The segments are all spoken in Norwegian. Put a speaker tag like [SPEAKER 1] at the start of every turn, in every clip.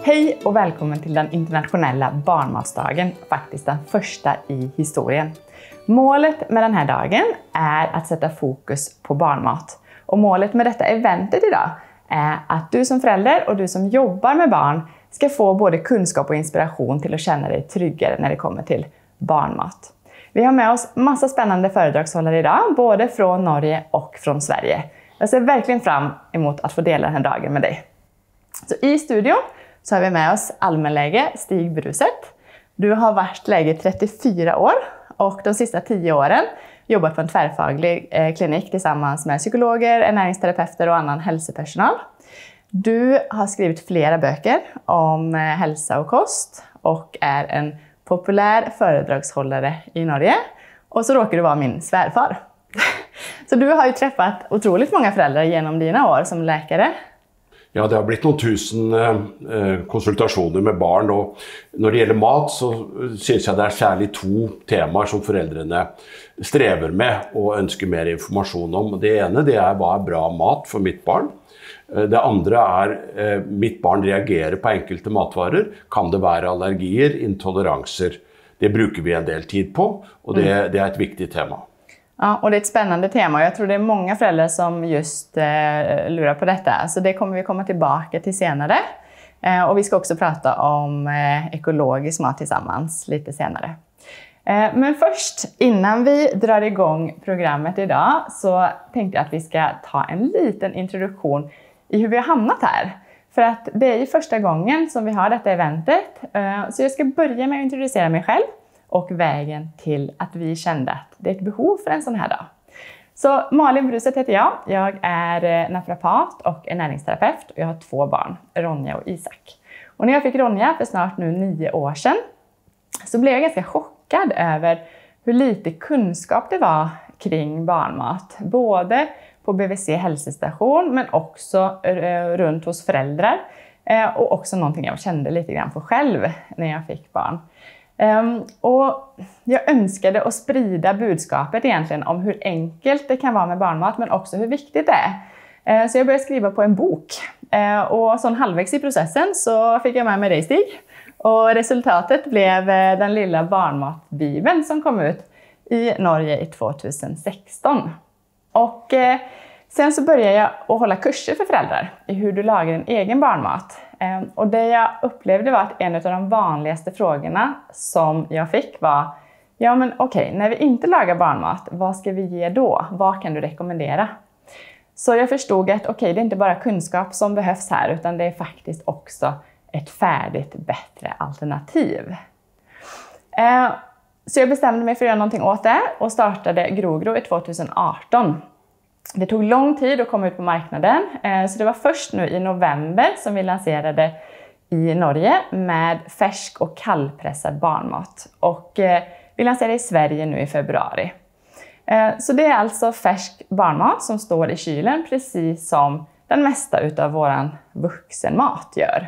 [SPEAKER 1] Hej och välkommen till den internationella barnmatsdagen, faktiskt den första i historien. Målet med den här dagen är att sätta fokus på barnmat. Och målet med detta eventet idag är att du som förälder och du som jobbar med barn ska få både kunskap och inspiration till att känna dig tryggare när det kommer till barnmat. Vi har med oss massa spännande föredragshållare idag, både från Norge och från Sverige. Jag ser verkligen fram emot att få dela den här dagen med dig. Så i studion så har vi med oss allmänläge Stig Bruset. Du har varit läge 34 år och de sista 10 åren jobbat på en tvärfaglig klinik tillsammans med psykologer, ernäringsterapeuter och annan hälsopersonal. Du har skrivit flera böcker om hälsa och kost och är en populär föredragshållare i Norge. Och så råkar du vara min svärfar. Så du har ju träffat otroligt många föräldrar genom dina år som läkare.
[SPEAKER 2] Ja, det har blivit någon tusen konsultationer med barn, och när det gäller mat så syns jag det är särskilt 2 teman som föräldrarna strävar med och önskar mer information om. Det ena det är vad är bra mat för mitt barn. Det andra är mitt barn reagerar på enkelte matvaror. Kan det vara allergier, intoleranser? Det brukar vi en del tid på, och det är ett viktigt tema.
[SPEAKER 1] Ja, och det är ett spännande tema. Jag tror det är många föräldrar som just lurar på detta. Så det kommer vi komma tillbaka till senare. Och vi ska också prata om ekologisk mat tillsammans lite senare. Men först, innan vi drar igång programmet idag, så tänkte jag att vi ska ta en liten introduktion i hur vi har hamnat här. För att det är ju första gången som vi har detta eventet. Så jag ska börja med att introducera mig själv och vägen till att vi kände att det är ett behov för en sån här dag. Så Malin Bruset heter jag. Jag är naprapat och ernäringsterapeut och jag har 2 barn, Ronja och Isak. Och när jag fick Ronja för snart nu 9 år sedan så blev jag ganska chockad över hur lite kunskap det var kring barnmat. Både på BVC hälsostation men också runt hos föräldrar. Och också någonting jag kände lite grann på själv när jag fick barn. Och jag önskade att sprida budskapet egentligen om hur enkelt det kan vara med barnmat, men också hur viktigt det är. Så jag började skriva på en bok. Och så halvvägs i processen så fick jag med mig dig, Stig. Och resultatet blev den lilla barnmatbibeln som kom ut i Norge i 2016. Och sen så började jag att hålla kurser för föräldrar i hur du lagar en egen barnmat. Och det jag upplevde var att en av de vanligaste frågorna som jag fick var: ja men okej, när vi inte lagar barnmat, vad ska vi ge då? Vad kan du rekommendera? Så jag förstod att okej, det är inte bara kunskap som behövs här, utan det är faktiskt också ett färdigt, bättre alternativ. Så jag bestämde mig för att göra någonting åt det och startade Grogro i 2018. Det tog lång tid att komma ut på marknaden, så det var först nu i november som vi lanserade i Norge med färsk och kallpressad barnmat. Och vi lanserade i Sverige nu i februari. Så det är alltså färsk barnmat som står i kylen, precis som den mesta utav våran vuxenmat gör.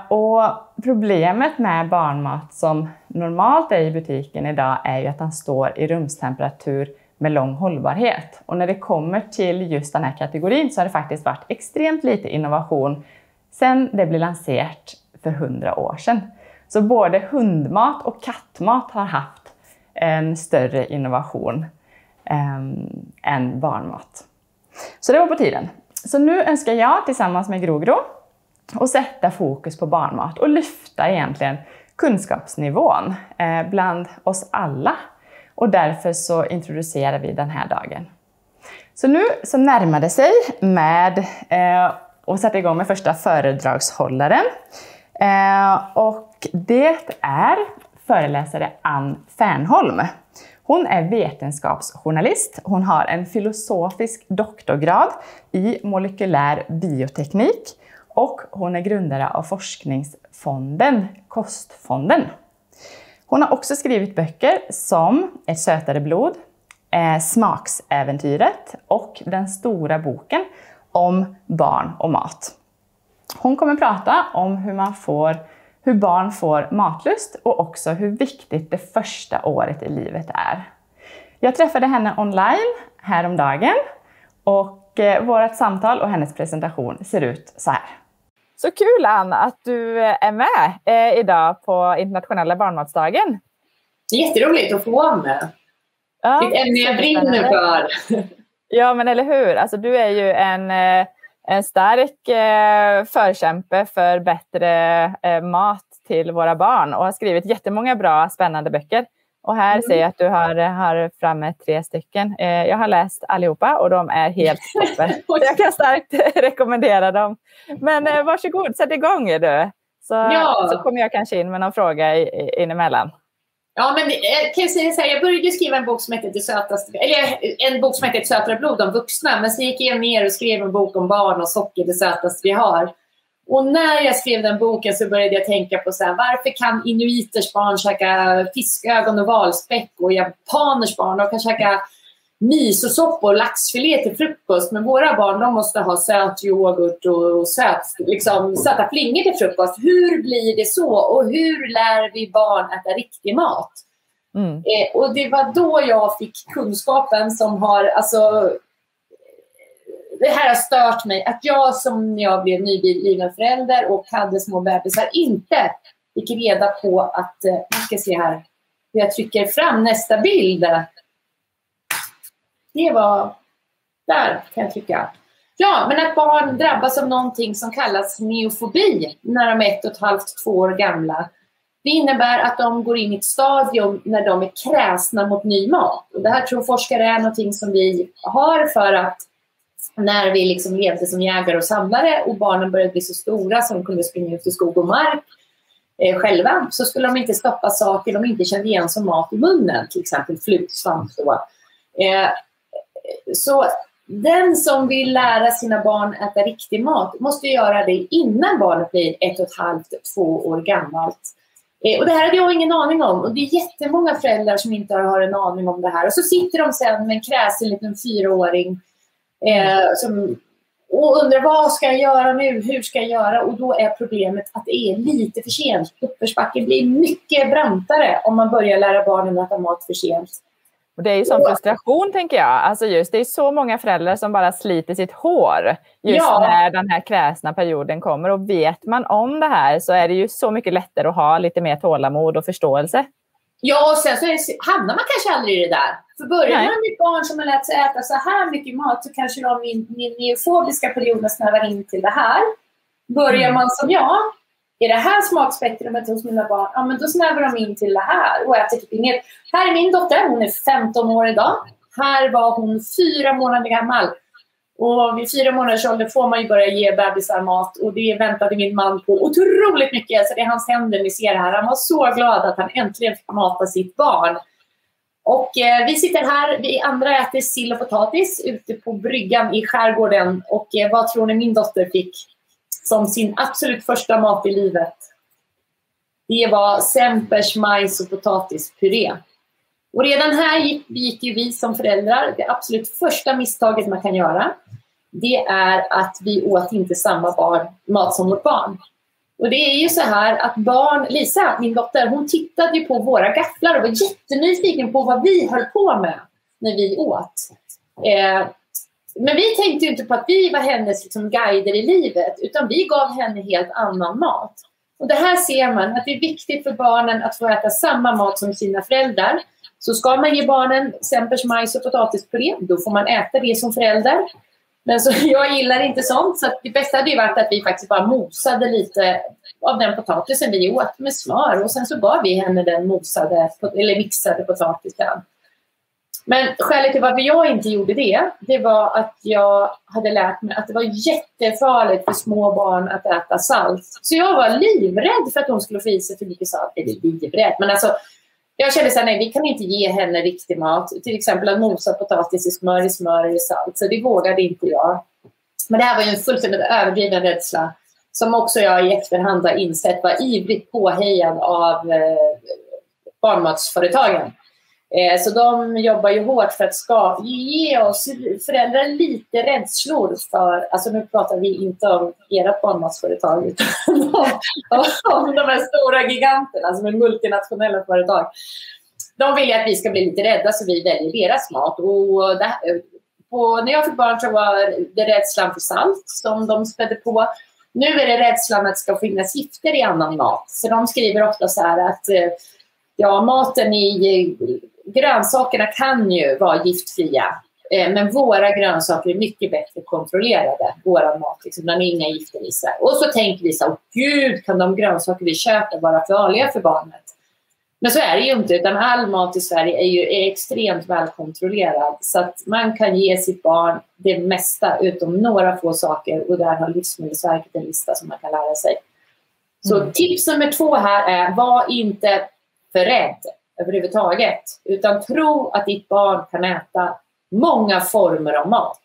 [SPEAKER 1] Och problemet med barnmat som normalt är i butiken idag är ju att den står i rumstemperatur med lång hållbarhet. Och när det kommer till just den här kategorin så har det faktiskt varit extremt lite innovation sedan det blev lanserat för 100 år sedan. Så både hundmat och kattmat har haft en större innovation än barnmat. Så det var på tiden. Så nu önskar jag tillsammans med Grogro att sätta fokus på barnmat och lyfta egentligen kunskapsnivån bland oss alla. Och därför så introducerar vi den här dagen. Så nu så närmar det sig med att sätta igång med första föredragshållaren. Och det är föreläsare Ann Fernholm. Hon är vetenskapsjournalist. Hon har en filosofisk doktorgrad i molekylär bioteknik. Och hon är grundare av forskningsfonden Kostfonden. Hon har också skrivit böcker som Ett sötare blod, Smaksäventyret och den stora boken om barn och mat. Hon kommer prata om hur barn får matlust och också hur viktigt det första året i livet är. Jag träffade henne online häromdagen och vårt samtal och hennes presentation ser ut så här. Så kul, Ann, att du är med idag på internationella barnmatsdagen.
[SPEAKER 3] Jätteroligt att få vara med.
[SPEAKER 1] Ja,
[SPEAKER 3] det är ett ämne jag brinner för.
[SPEAKER 1] Ja, men eller hur? Alltså, du är ju en stark förkämpe för bättre mat till våra barn och har skrivit jättemånga bra, spännande böcker. Och här ser jag att du har framme 3 stycken. Jag har läst allihopa och de är helt toppen. Jag kan starkt rekommendera dem. Men varsågod, sätt igång du. Så kommer jag kanske in med någon fråga inemellan.
[SPEAKER 3] Ja, men kan jag säga så här, jag började skriva en bok som heter en bok som heter Ett sötare blod om vuxna, men sen gick jag ner och skrev en bok om barn och socker, det sötaste vi har. Och när jag skrev den boken så började jag tänka på så här, varför kan inuiters barn käka fiskögon och valspäck och japaners barn, de kan käka misosoppa och laxfilé till frukost, men våra barn, de måste ha söt yoghurt och söta flingor till frukost. Hur blir det så? Och hur lär vi barn äta riktig mat? Och det var då jag fick kunskapen som har, alltså, det här har stört mig, att jag som när jag blev nybliven förälder och hade små bebisar inte fick reda på att, jag ska se här, jag trycker fram nästa bild. Det var, där kan jag trycka. Ja, men att barn drabbas av någonting som kallas neofobi när de är 1,5-2 år gamla. Det innebär att de går in i ett stadium när de är kräsna mot ny mat. Och det här tror forskare är någonting som vi har för att när vi liksom levde som jägare och samlare och barnen började bli så stora som de kunde springa ut i skog och mark själva, så skulle de inte stoppa saker de inte kände igen som mat i munnen, till exempel flutsvamp då. Så den som vill lära sina barn äta riktig mat måste göra det innan barnet blir 1,5-2 år gammalt. Och det här hade jag ingen aning om. Och det är jättemånga föräldrar som inte har en aning om det här. Och så sitter de sen med en kräsen liten 4-åring och undrar, vad ska jag göra nu? Hur ska jag göra? Och då är problemet att det är lite för sent. Uppförsbacken blir mycket brantare om man börjar lära barnen att äta mat för sent.
[SPEAKER 1] Och det är ju sån frustration, tänker jag. Alltså just, det är så många föräldrar som bara sliter sitt hår just när den här kräsna perioden kommer. Och vet man om det här så är det ju så mycket lättare att ha lite mer tålamod och förståelse.
[SPEAKER 3] Ja, och sen så hamnar man kanske aldrig i det där. För börjar man med barn som har lärt sig äta så här mycket mat, så kanske de min neofobiska perioden snävar in till det här. Börjar man som jag, är det här smakspektrumet hos mina barn? Ja, men då snävar de in till det här. Och äter typ inget. Här är min dotter, hon är 15 år idag. Här var hon 4 månader gammal. Och vid 4 månaders ålder får man ju börja ge bebisar mat. Och det väntade min man på otroligt mycket. Så det är hans händer ni ser här. Han var så glad att han äntligen fick mata sitt barn. Och vi sitter här, vi andra äter sill och potatis ute på bryggan i skärgården. Och vad tror ni min dotter fick som sin absolut första mat i livet? Det var Sempers majs- och potatispuré. Och redan här gick ju vi som föräldrar, det absolut första misstaget man kan göra, det är att vi åt inte samma mat som vårt barn. Och det är ju så här att Lisa, min dotter, hon tittade ju på våra gafflar och var jättenyfiken på vad vi höll på med när vi åt. Men vi tänkte ju inte på att vi var hennes liksom guider i livet, utan vi gav henne helt annan mat. Och det här ser man att det är viktigt för barnen att få äta samma mat som sina föräldrar. Så ska man ge barnen Sempers majs- och potatispuré, då får man äta det som förälder. Men så jag gillar inte sånt, så att det bästa hade ju varit att vi faktiskt bara mosade lite av den potatisen vi åt med smör. Och sen så gav vi henne den mosade eller mixade potatisen. Men skälet till varför jag inte gjorde det var att jag hade lärt mig att det var jättefarligt för små barn att äta salt. Så jag var livrädd för att de skulle få i sig för mycket salt. Eller livrädd, men alltså jag kände så här, nej, vi kan inte ge henne riktig mat. Till exempel att mosa potatis i smör i salt. Så det vågade inte jag. Men det här var ju en fullständigt överdriven rädsla. Som också jag i efterhand har insett var ivrigt påhejad av barnmatsföretagen. Så de jobbar ju hårt för att ge oss föräldrar lite rädslor för, alltså nu pratar vi inte om ert barnmatsföretag utan om de här stora giganterna som är multinationella företag. De vill att vi ska bli lite rädda så vi väljer deras mat. Och när jag fick barn så var det rädslan för salt som de spädde på. Nu är det rädslan att det ska finnas gifter i annan mat. Så de skriver ofta så här att maten i grönsakerna kan ju vara giftfria. Men våra grönsaker är mycket bättre kontrollerade. Våran mat, liksom, den har inga gifter i sig. Och så tänker vi så, gud, kan de grönsaker vi köper vara farliga för barnet? Men så är det ju inte, utan all mat i Sverige är extremt välkontrollerad. Så att man kan ge sitt barn det mesta utom några få saker. Och där har Livsmedelsverket en lista som man kan lära sig. Så tips nummer 2 här är, var inte för rädd överhuvudtaget. Utan tro att ditt barn kan äta många former av mat.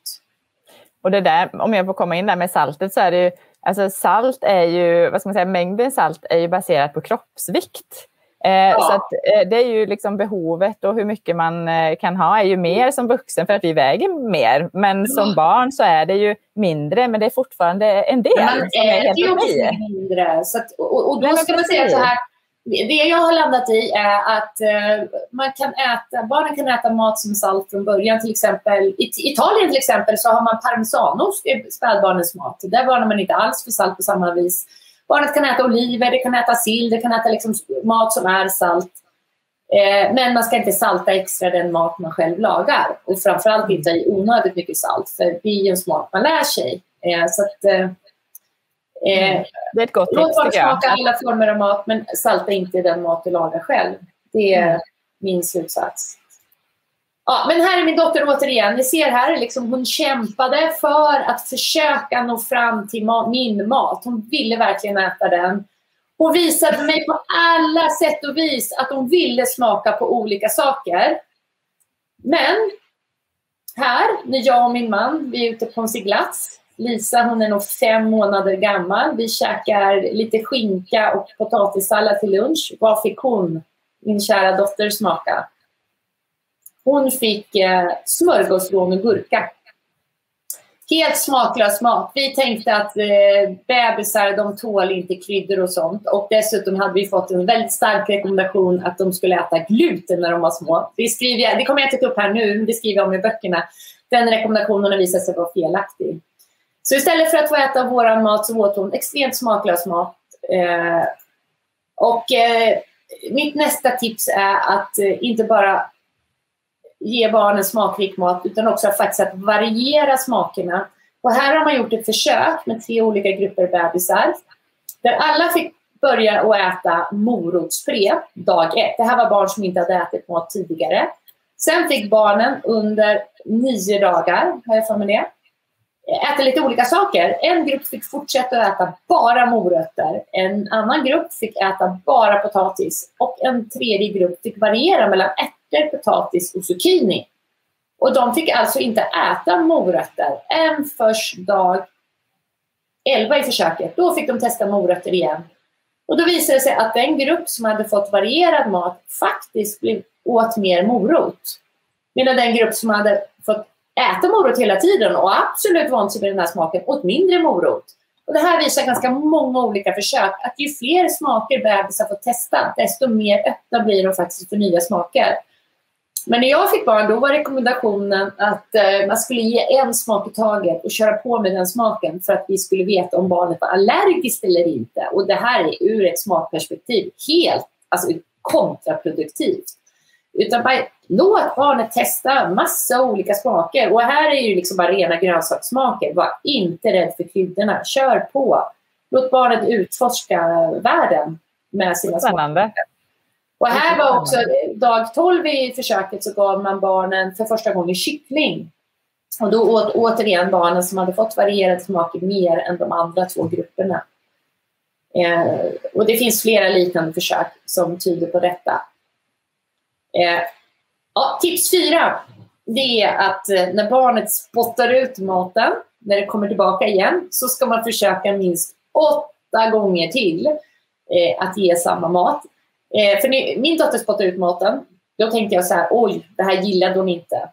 [SPEAKER 1] Och det där, om jag får komma in där med saltet, så är det ju, alltså salt är ju, vad ska man säga, mängden salt är ju baserat på kroppsvikt. Så att det är ju liksom behovet och hur mycket man kan ha är ju mer som vuxen för att vi väger mer. Men som barn så är det ju mindre, men det är fortfarande en del.
[SPEAKER 3] Man är ju också mindre. Så att, och då ska man säga så här, det jag har landat i är att barnen kan äta mat som salt från början. Till exempel, i Italien till exempel så har man parmesanost i spädbarnens mat. Där varnar man inte alls för salt på samma vis. Barnet kan äta oliver, det kan äta sill, det kan äta liksom mat som är salt. Men man ska inte salta extra den mat man själv lagar. Och framförallt inte i onödigt mycket salt, för det är en smak man lär sig. Så att,
[SPEAKER 1] det är ett gott tips,
[SPEAKER 3] låt bara smaka alla former av mat, men salta inte den mat du lagar själv. Det är min slutsats. Ja, men här är min dotter återigen. Ni ser här, liksom, hon kämpade för att försöka nå fram till min mat. Hon ville verkligen äta den. Hon visade mig på alla sätt och vis att hon ville smaka på olika saker. Men här, när jag och min man, vi är ute på en seglats. Lisa, hon är nog 5 månader gammal. Vi käkar lite skinka och potatissallad till lunch. Vad fick hon, min kära dotter, smaka? Hon fick smörgåsrån och gurka. Helt smaklös mat. Vi tänkte att bebisar, de tål inte kryddor och sånt. Och dessutom hade vi fått en väldigt stark rekommendation att de skulle äta gluten när de var små. Det kommer jag inte upp här nu, det skriver jag om i böckerna. Den rekommendationen visade sig vara felaktig. Så istället för att få äta våran mat så åt hon extremt smaklös mat. Mitt nästa tips är att inte bara ge barnen smakrik mat, utan också faktiskt att variera smakerna. Och här har man gjort ett försök med 3 olika grupper bebisar. Där alla fick börja att äta morotspre dag 1. Det här var barn som inte hade ätit mat tidigare. Sen fick barnen under 9 dagar, har jag för mig det, äta lite olika saker. En grupp fick fortsätta att äta bara morötter. En annan grupp fick äta bara potatis. Och en tredje grupp fick variera mellan ärtor, potatis och zucchini. Och de fick alltså inte äta morötter än först dag 11 i försöket. Då fick de testa morötter igen. Och då visade det sig att den grupp som hade fått varierad mat faktiskt åt mer morot. Medan den grupp som hade fått äta morot hela tiden och absolut vant sig vid den här smaken åt mindre morot. Och det här visar ganska många olika försök att ju fler smaker bebisar får testa, desto mer öppna blir de faktiskt för nya smaker. Men när jag fick barn, då var rekommendationen att man skulle ge en smak i taget och köra på med den smaken för att vi skulle veta om barnet var allergiskt eller inte. Och det här är ur ett smakperspektiv helt kontraproduktivt. Utan bara låt barnet testa massa olika smaker. Och här är ju liksom bara rena grönsakssmaker. Var inte rädd för kryddorna. Kör på. Låt barnet utforska världen med sina smaker. Och här var också dag 12 i försöket så gav man barnen för första gången kyckling. Och då åt återigen barnen som hade fått varierade smaker mer än de andra 2 grupperna. Och det finns flera liknande försök som tyder på detta. Tips 4. Det är att när barnet spottar ut maten, när det kommer tillbaka igen, så ska man försöka minst 8 gånger till att ge samma mat. För min dotter spottade ut maten, då tänkte jag så här: oj, det här gillade hon inte.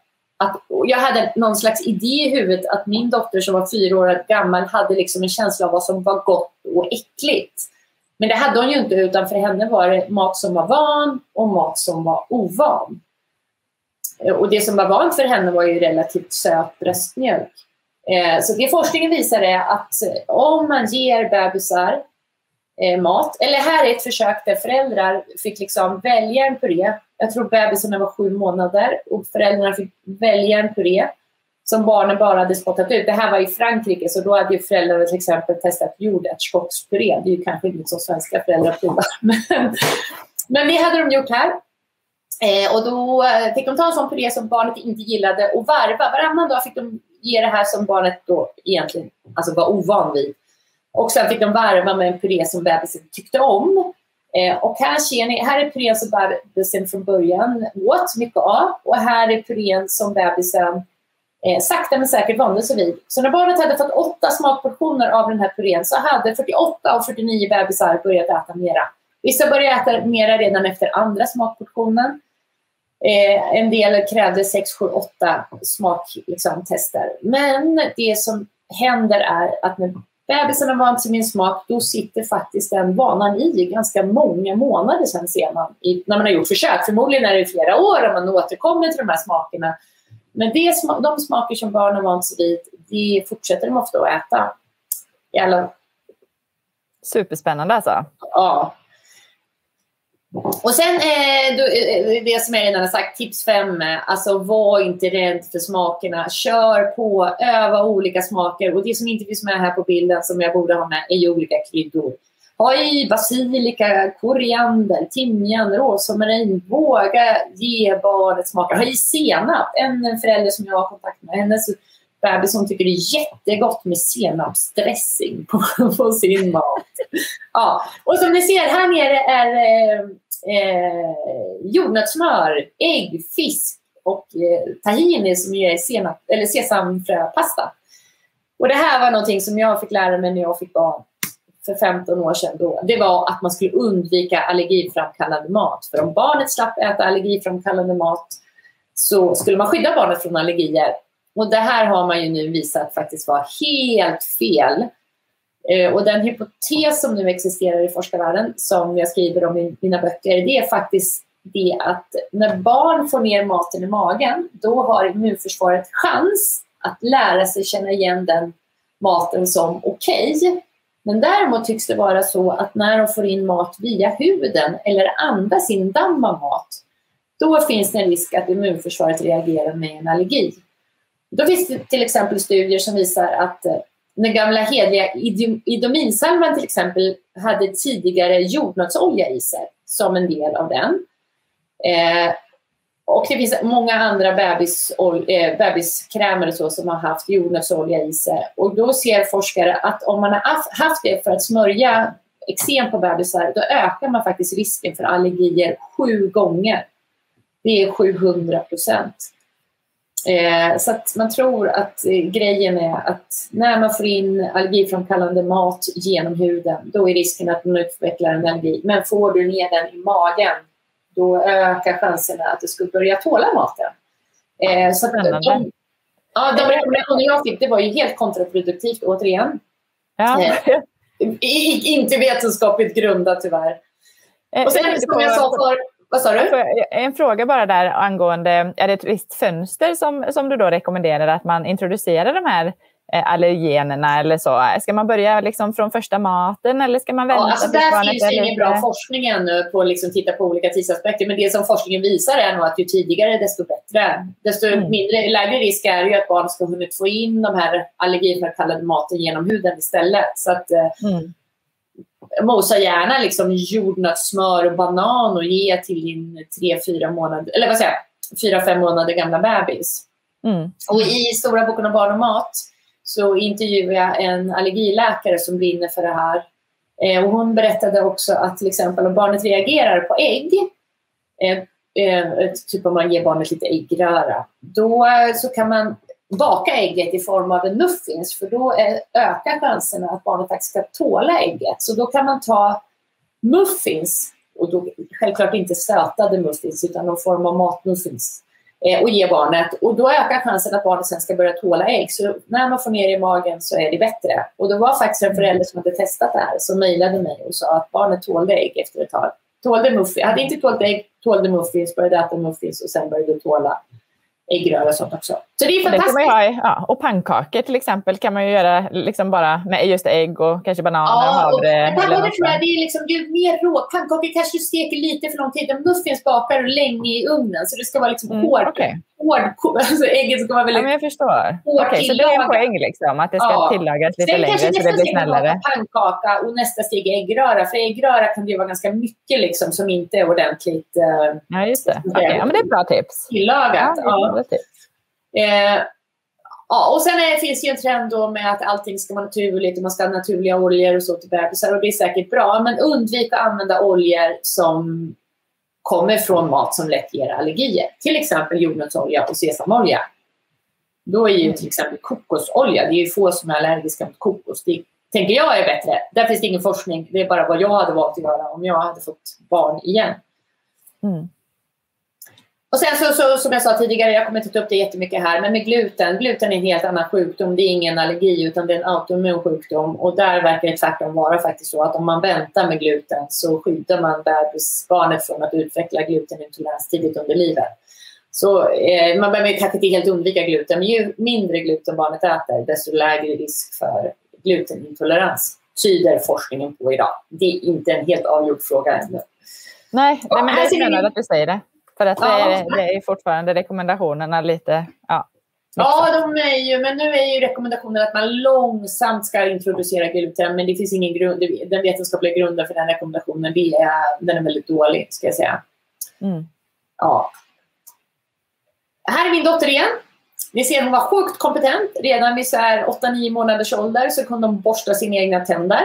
[SPEAKER 3] Jag hade någon slags idé i huvudet att min dotter som var 4 år gammal hade liksom en känsla av vad som var gott och äckligt. Men det hade hon ju inte, utan för henne var det mat som var van och mat som var ovan. Och det som var vant för henne var ju relativt söt bröstmjölk. Så det forskningen visar är att om man ger bebisar mat, eller här är ett försök där föräldrar fick liksom välja en puré. Jag tror bebisarna var 7 månader och föräldrarna fick välja en puré som barnen bara hade spottat ut. Det här var i Frankrike, så då hade ju föräldrarna till exempel testat jordärtskockspuré. Det är ju kanske inte som svenska föräldrar provar. Men det hade de gjort här. Och då fick de ta en sån puré som barnet inte gillade och varva. Varannan dag fick de ge det här som barnet då egentligen alltså var ovan vid. Och sen fick de varva med en puré som bebisen tyckte om. Och här ser ni, här är purén som bebisen från början åt mycket av. Och här är purén som bebisen sakta men säkert vande sig vid. Så när barnet hade fått 8 smakportioner av den här purén så hade 48 av 49 bebisar börjat äta mera. Vissa började äta mera redan efter andra smakportionen. En del krävde 6, 7, 8 smaktester. Men det som händer är att när bebisen har vant sig med en smak, då sitter faktiskt den vanan i ganska många månader sen ser man när man har gjort försök. Förmodligen är det flera år om man återkommer till de här smakerna. Men de smaker som barn har vant sig vid, det fortsätter de ofta att äta.
[SPEAKER 1] Superspännande alltså.
[SPEAKER 3] Ja. Och sen det som jag redan har sagt, tips 5, alltså var inte rädd för smakerna, kör på, öva olika smaker, och det som inte finns med här på bilden som jag borde ha med är ju olika kryddor. Ha i basilika, koriander, timjan, rosmarin, våga ge barnet smaker. Ha i senap, en förälder som jag har kontakt med, hennes bebis som tycker det är jättegott med senapsdressing på sin mat. Ja. Och som ni ser här nere är jordnötssmör, ägg, fisk och tahini som är senap eller sesamfröpasta. Och det här var någonting som jag fick lära mig när jag fick barn för 15 år sedan då. Det var att man skulle undvika allergiframkallande mat. För om barnet slapp äta allergiframkallande mat så skulle man skydda barnet från allergier. Och det här har man ju nu visat faktiskt var helt fel. Och den hypotes som nu existerar i forskarvärlden, som jag skriver om i mina böcker, det är faktiskt det att när barn får ner maten i magen, då har immunförsvaret chans att lära sig känna igen den maten som okej. Men däremot tycks det vara så att när de får in mat via huden eller andas in damm av mat, då finns det en risk att immunförsvaret reagerar med en allergi. Då finns det till exempel studier som visar att den gamla hedliga idominsalvan till exempel hade tidigare jordnötsolja i sig som en del av den. Och det finns många andra bebiskrämer och så som har haft jordnötsolja i sig. Och då ser forskare att om man har haft det för att smörja eksem på bebisar, då ökar man faktiskt risken för allergier 7 gånger. Det är 700%. Så att man tror att grejen är att när man får in allergiframkallande mat genom huden, då är risken att man utvecklar en allergi. Men får du ner den i magen, då ökar chanserna att du skulle börja tåla maten. Så att de rekommendationer jag fick, det var ju helt kontraproduktivt återigen. Ja. Inte vetenskapligt grundat tyvärr. Och sen som jag sa för... Vad sa du?
[SPEAKER 1] En fråga bara där angående, är det ett visst fönster som du då rekommenderar att man introducerar de här allergenerna eller så? Ska man börja liksom från första maten eller ska man vänta?
[SPEAKER 3] Ja, alltså där finns ingen bra forskning ännu på att liksom titta på olika tidsaspekter, men det som forskningen visar är nog att ju tidigare desto bättre. Desto lägre risk är ju att barn ska hunnit få in de här allergiframkallande maten genom huden istället. Så att mosa gärna liksom jordnötssmör och banan och ge till din 3-4 månader, eller vad säger jag, 4-5 månader gamla bebis. Och i Stora boken om barn och mat så intervjuade jag en allergiläkare som brinner för det här. Och hon berättade också att till exempel om barnet reagerar på ägg, typ om man ger barnet lite äggröra, då så kan man baka ägget i form av en muffins, för då ökar chanserna att barnet faktiskt ska tåla ägget. Så då kan man ta muffins, och då självklart inte sötade muffins utan någon form av matmuffins, och ge barnet. Och då ökar chansen att barnet sen ska börja tåla ägg. Så när man får ner i magen så är det bättre. Och det var faktiskt en förälder som hade testat det här som mejlade mig och sa att barnet tålde ägg efter ett tag. Tålde muffins, hade inte tålt ägg, tålde muffins, började äta muffins och sen började tåla äggröra och sånt också. Så det är fantastiskt.
[SPEAKER 4] Det kan man ha, och pannkakor till exempel kan man ju göra liksom bara med just ägg och kanske bananer och havre.
[SPEAKER 3] Pannkakor tror jag, det är liksom, ju mer rå. Pannkakor kanske du steker lite för lång tid. Muffins bakar du länge i ugnen så det ska vara liksom hård. Alltså ägget ska vara väldigt
[SPEAKER 4] jag förstår. Så det är en poäng liksom, att det ska tillagas lite längre så det blir snällare.
[SPEAKER 3] Pannkaka och nästa steg är äggröra. För äggröra kan det ju vara ganska mycket liksom, som inte är ordentligt.
[SPEAKER 4] Ja, just det. Men det är bra tips.
[SPEAKER 3] Tillagat. Och sen finns det ju en trend då med att allting ska vara naturligt och man ska ha naturliga oljor och så till bebisar och det är säkert bra, men undvik att använda oljor som kommer från mat som lätt ger allergier, till exempel jordnötsolja och sesamolja. Då är ju till exempel kokosolja, det är ju få som är allergiska mot kokos, det tänker jag är bättre. Där finns det ingen forskning, det är bara vad jag hade valt att göra om jag hade fått barn igen. Och sen så som jag sa tidigare, jag kommer inte ta upp det jättemycket här, men med gluten är en helt annan sjukdom. Det är ingen allergi utan det är en autoimmun sjukdom. Och där verkar det tvärtom vara faktiskt så att om man väntar med gluten så skyddar man barnet från att utveckla glutenintolerans tidigt under livet. Så man behöver kanske inte helt undvika gluten, men ju mindre gluten barnet äter desto lägre risk för glutenintolerans tyder forskningen på idag. Det är inte en helt avgjord fråga ännu.
[SPEAKER 4] Nej men det är spännande att du säger det. För att det är fortfarande rekommendationerna lite...
[SPEAKER 3] Ja, de är ju, men nu är ju rekommendationen att man långsamt ska introducera gluten, men det finns ingen grund, den vetenskapliga grunden för den rekommendationen, den är väldigt dålig, ska jag säga. Ja. Här är min dotter igen. Ni ser, hon var sjukt kompetent. Redan vid 8-9 månaders ålder så kunde hon borsta sina egna tänder.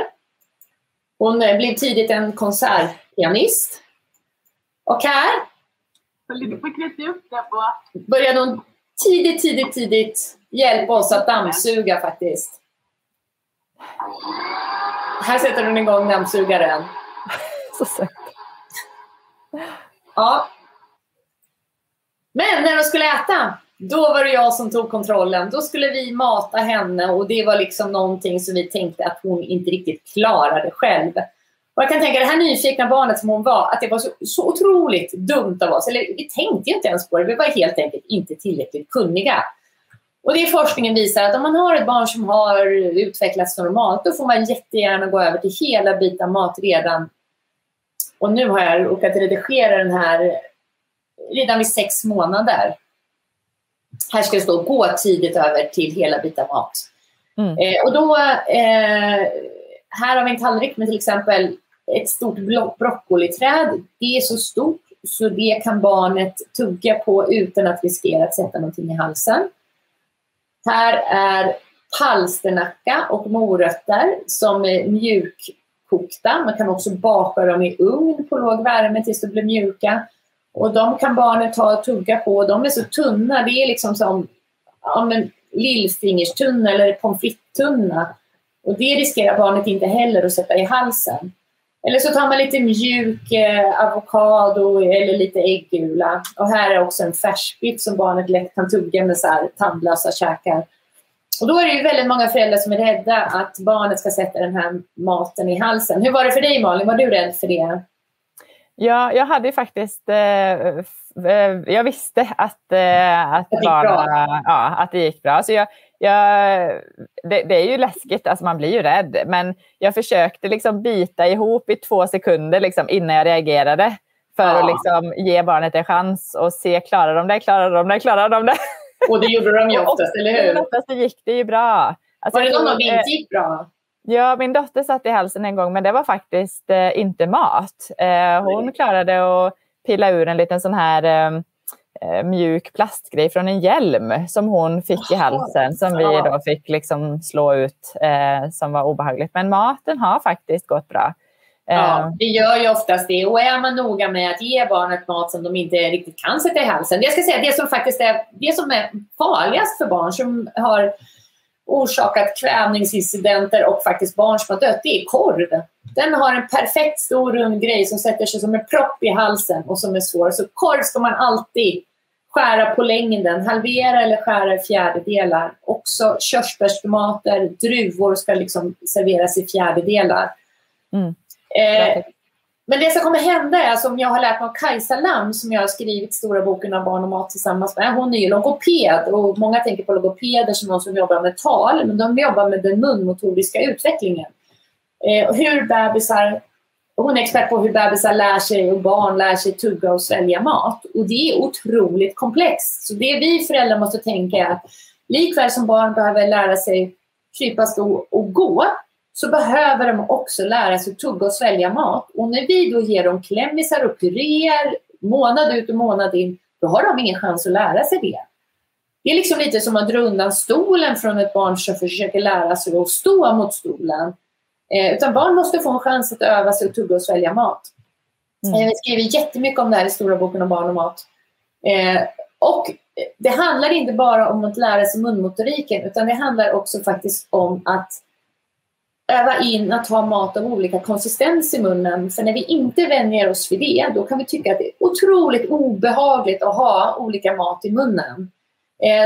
[SPEAKER 3] Hon blev tidigt en konsertpianist. Och här började hon tidigt hjälpa oss att dammsuga faktiskt. Här sätter hon igång dammsugaren.
[SPEAKER 4] Så söt.
[SPEAKER 3] Ja. Men när de skulle äta, då var det jag som tog kontrollen. Då skulle vi mata henne och det var liksom någonting som vi tänkte att hon inte riktigt klarade själv. Och jag kan tänka, det här nyfikna barnet som hon var, att det var så otroligt dumt av oss. Eller vi tänkte ju inte ens på det, vi var helt enkelt inte tillräckligt kunniga. Och det forskningen visar att om man har ett barn som har utvecklats normalt, då får man jättegärna gå över till hela bitar mat redan. Och nu har jag råkat redigera den här redan vid 6 månader. Här ska det stå, gå tidigt över till hela bitar mat. Och då, här har vi en tallrik med till exempel ett stort broccoliträd. Det är så stort så det kan barnet tugga på utan att riskera att sätta någonting i halsen. Här är palsternacka och morötter som är mjukkokta. Man kan också baka dem i ugn på låg värme tills de blir mjuka. Och de kan barnet ta och tugga på. De är så tunna. Det är liksom som lillfingerstunna eller pommes frites-tunna. Och det riskerar barnet inte heller att sätta i halsen. Eller så tar man lite mjuk avokado eller lite äggula. Och här är också en färskbiff som barnet lätt kan tugga med så här tandlösa käkar. Och då är det ju väldigt många föräldrar som är rädda att barnet ska sätta den här maten i halsen. Hur var det för dig, Malin? Var du rädd för det?
[SPEAKER 4] Ja, jag hade faktiskt... jag visste att det gick bra. Alltså det är ju läskigt, alltså man blir ju rädd. Men jag försökte liksom bita ihop i 2 sekunder liksom, innan jag reagerade. För att liksom ge barnet en chans och se, klarar de det?
[SPEAKER 3] Och det gjorde de ju oftast, eller hur?
[SPEAKER 4] Oftast gick det ju bra. Alltså,
[SPEAKER 3] var det någon av det inte gick bra?
[SPEAKER 4] Ja, min dotter satt i halsen en gång, men det var faktiskt inte mat. Hon klarade att pilla ur en liten sån här mjuk plastgrej från en hjälm som hon fick i halsen, som vi då fick liksom slå ut, som var obehagligt. Men maten har faktiskt gått bra.
[SPEAKER 3] Ja, det gör ju oftast det. Och är man noga med att ge barnet mat som de inte riktigt kan sätta i halsen. Jag ska säga, det som faktiskt är det som är farligast för barn som har orsakat kvävningsincidenter och faktiskt barn som har dött, det är korv. Den har en perfekt stor rund grej som sätter sig som en propp i halsen och som är svår. Så korv ska man alltid skära på längden, halvera eller skära i fjärdedelar. Också körsbärstomater, druvor ska liksom serveras i fjärdedelar. Men det som kommer hända är, som jag har lärt mig av Kajsa Lam, som jag har skrivit stora boken av barn och mat tillsammans med. Hon är ju logoped, och många tänker på logopeder som någon som jobbar med tal, men de jobbar med den munmotoriska utvecklingen. Hur bebisar, hon är expert på hur bebisar lär sig och barn lär sig tugga och svälja mat. Och det är otroligt komplext. Så det vi föräldrar måste tänka är att likväl som barn behöver lära sig krypa, stå och gå, så behöver de också lära sig tugga och svälja mat. Och när vi då ger dem klämmisar och puréer månad ut och månad in, då har de ingen chans att lära sig det. Det är liksom lite som att dra undan stolen från ett barn som försöker lära sig att stå mot stolen. Utan barn måste få en chans att öva sig och tugga och svälja mat. Vi skriver jättemycket om det här i stora boken om barn och mat. Och det handlar inte bara om att lära sig munmotoriken, utan det handlar också faktiskt om att öva in att ha mat av olika konsistens i munnen. För när vi inte vänjer oss vid det, då kan vi tycka att det är otroligt obehagligt att ha olika mat i munnen.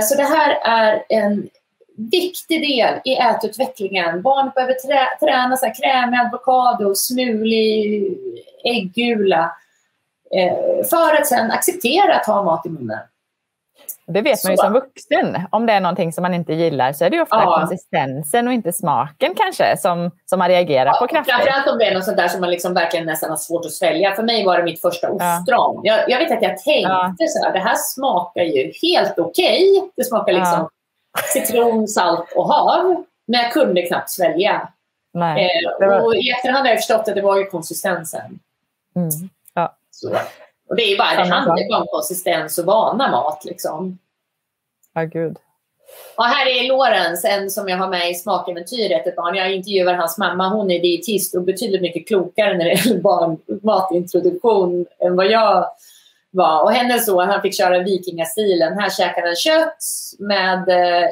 [SPEAKER 3] Så det här är en viktig del i ätutvecklingen. Barn behöver träna så här krämig avokado, smulig äggula, för att sedan acceptera att ha mat i munnen.
[SPEAKER 4] Det vet man ju som vuxen. Om det är någonting som man inte gillar, så är det ju ofta konsistensen och inte smaken kanske som man reagerar på kraftigt.
[SPEAKER 3] Framförallt om det är något sånt där som man liksom verkligen nästan har svårt att svälja. För mig var det mitt första ostron. Jag vet att jag tänkte så här, det här smakar ju helt okej. Det smakar liksom citron, salt och hav. Men jag kunde knappt svälja. Och i efterhand har jag förstått att det var ju konsistensen. Så. Och det är ju bara, det handlar om konsistens och vana mat liksom.
[SPEAKER 4] Ja, gud.
[SPEAKER 3] Och här är Lorentz, en som jag har med i Smakäventyret, ett barn. Jag intervjuar hans mamma, hon är dietist och betydligt mycket klokare när det gäller matintroduktion än vad jag var. Och hennes son, han fick köra vikingastilen. Här käkar han kött med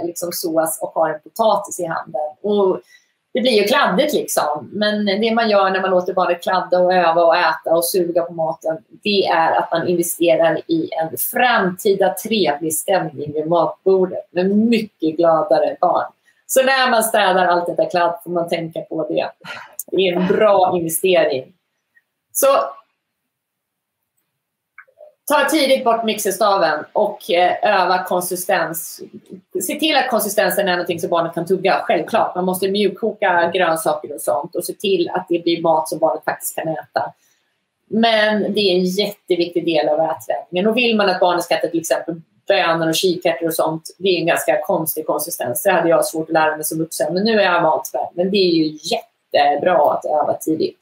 [SPEAKER 3] liksom sås och har en potatis i handen. Och det blir ju kladdigt liksom. Men det man gör när man låter barnet kladda och öva och äta och suga på maten, det är att man investerar i en framtida trevlig stämning vid matbordet med mycket gladare barn. Så när man städar allt detta kladd får man tänka på det. Det är en bra investering. Så ta tidigt bort mixerstaven och öva konsistens. Se till att konsistensen är någonting som barnet kan tugga. Självklart, man måste mjukkoka grönsaker och sånt. Och se till att det blir mat som barnet faktiskt kan äta. Men det är en jätteviktig del av ätträningen. Och vill man att barnet ska äta till exempel bönor och kikärtor och sånt, det är en ganska konstig konsistens. Det hade jag svårt att lära mig som vuxen. Men nu är jag matsvärd. Men det är ju jättebra att öva tidigt.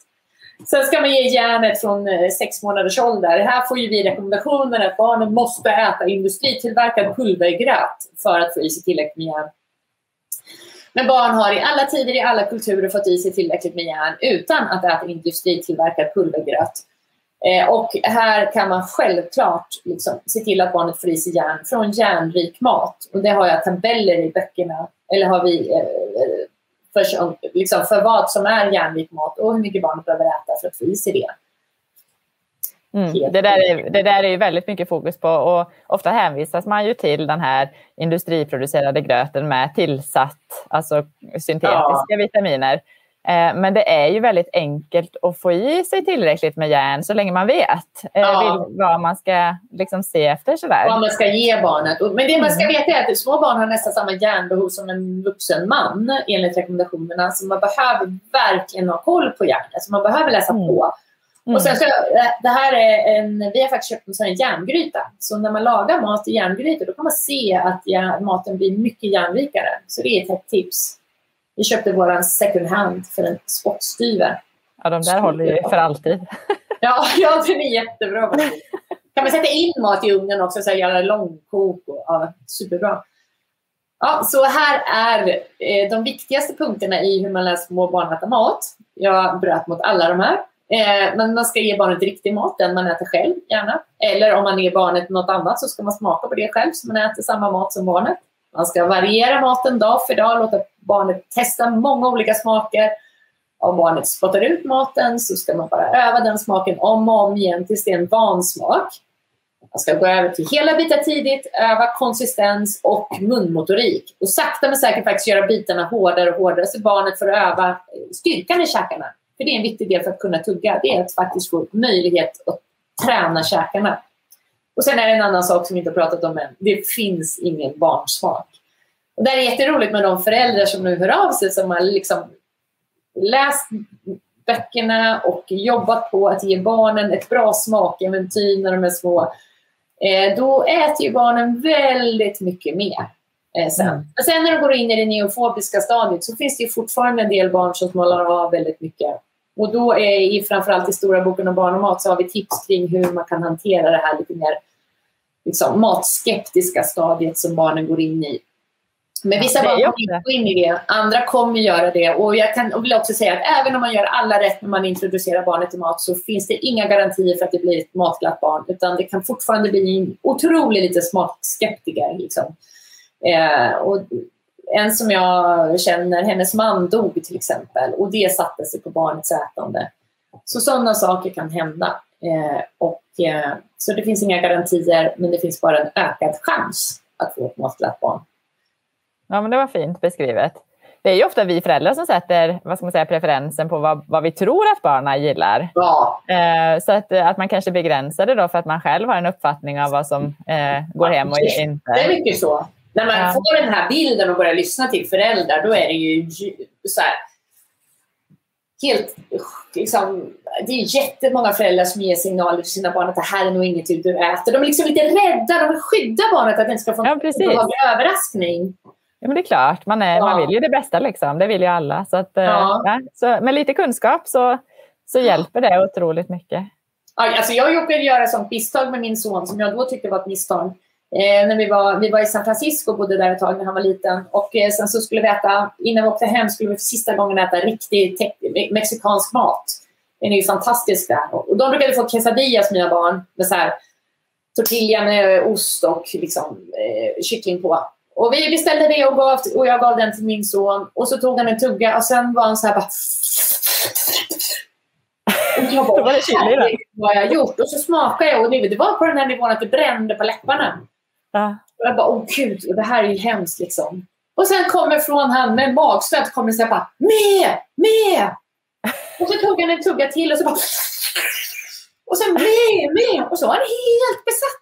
[SPEAKER 3] Sen ska man ge järnet från 6 månaders ålder. Här får ju vi rekommendationer att barnen måste äta industritillverkad pulvergröt för att få i sig tillräckligt med järn. Men barn har i alla tider, i alla kulturer fått i sig tillräckligt med järn utan att äta industritillverkad pulvergröt. Och här kan man självklart liksom se till att barnet får i sig järn från järnrik mat. Och det har jag tabeller i böckerna. Eller har vi... för vad som är järnrik mat och hur mycket barnet behöver äta för att få i sig det.
[SPEAKER 4] Det där är ju väldigt mycket fokus på, och ofta hänvisas man ju till den här industriproducerade gröten med tillsatt, alltså syntetiska vitaminer. Men det är ju väldigt enkelt att få i sig tillräckligt med järn så länge man vet vad man ska liksom se efter sådär. Vad
[SPEAKER 3] man ska ge barnet. Men det man ska veta är att små barn har nästan samma järnbehov som en vuxen man enligt rekommendationerna. Så man behöver verkligen ha koll på järnet. Så man behöver läsa på. Och sen så, det här är vi har faktiskt köpt en sån här järngryta. Så när man lagar mat i järngrytor, då kan man se att maten blir mycket järnrikare. Så det är ett tips. Vi köpte våran second hand för en spottstyver.
[SPEAKER 4] Ja, de där håller ju för alltid.
[SPEAKER 3] Ja, den är jättebra. Kan man sätta in mat i ugnen också, så göra långkok. Superbra. Ja, så här är de viktigaste punkterna i hur man lär små barn äta mat. Jag bröt mot alla de här. Men man ska ge barnet riktig mat, den man äter själv gärna. Eller om man ger barnet något annat så ska man smaka på det själv så man äter samma mat som barnet. Man ska variera maten dag för dag, låta barnet testa många olika smaker. Om barnet spottar ut maten så ska man bara öva den smaken om och om igen tills det är en vansmak. Man ska gå över till hela bitar tidigt, öva konsistens och munmotorik. Och sakta men säkert faktiskt göra bitarna hårdare och hårdare så barnet får öva styrkan i käkarna. För det är en viktig del för att kunna tugga. Det är att faktiskt få möjlighet att träna käkarna. Och sen är det en annan sak som vi inte har pratat om än. Det finns ingen barnsmak. Och det är jätteroligt med de föräldrar som nu hör av sig, som har liksom läst böckerna och jobbat på att ge barnen ett bra smakäventyr när de är små. Då äter ju barnen väldigt mycket mer sen. Men sen när de går in i det neofobiska stadiet så finns det ju fortfarande en del barn som smallar av väldigt mycket. Och då är framförallt i stora boken om barn och mat så har vi tips kring hur man kan hantera det här lite mer liksom, matskeptiska stadiet som barnen går in i. Men vissa barn kommer inte gå in i det, andra kommer göra det. Och jag vill också säga att även om man gör alla rätt när man introducerar barnet till mat så finns det inga garantier för att det blir ett matglatt barn. Utan det kan fortfarande bli en otroligt lite smakskeptiker. Liksom. Och en som jag känner, hennes man dog till exempel. Och det satte sig på barnets ätande. Så sådana saker kan hända. Så det finns inga garantier, men det finns bara en ökad chans att få ett matglatt barn.
[SPEAKER 4] Ja, men det var fint beskrivet. Det är ju ofta vi föräldrar som sätter, vad ska man säga, preferensen på vad vi tror att barnen gillar.
[SPEAKER 3] Ja.
[SPEAKER 4] Så att man kanske begränsar det då för att man själv har en uppfattning av vad som går hem och inte.
[SPEAKER 3] Det är mycket så. När man får den här bilden och börjar lyssna till föräldrar, då är det ju så här helt liksom, det är jättemånga föräldrar som ger signaler till sina barn att det här är nog inget du äter. De är liksom lite rädda, de vill skydda barnet att det inte ska få en överraskning.
[SPEAKER 4] Ja, men det är klart, man vill ju det bästa liksom, det vill ju alla. Så att, så med lite kunskap så hjälper det otroligt mycket.
[SPEAKER 3] Ja, alltså jag råkade göra sånt misstag med min son som jag då tyckte var ett misstag. När vi var i San Francisco och bodde där ett tag när han var liten. Och sen så skulle vi äta, innan vi åkte hem skulle vi för sista gången äta riktig mexikansk mat. Den är ju fantastisk där. Och de brukade få quesadillas, mina barn, med så här tortilla med ost och liksom, kyckling på. Och vi beställde det och jag gav den till min son. Och så tog han en tugga och sen var han så här bara... Och jag bara, vad jag gjort? Och så smakade jag och det var på den här nivån att det brände på läpparna. Och jag bara, gud, det här är ju hemskt liksom. Och sen kommer från han med magstöt kommer så här bara, med! Och så tog han en tugga till och så bara... Och sen med! Och så var han helt besatt.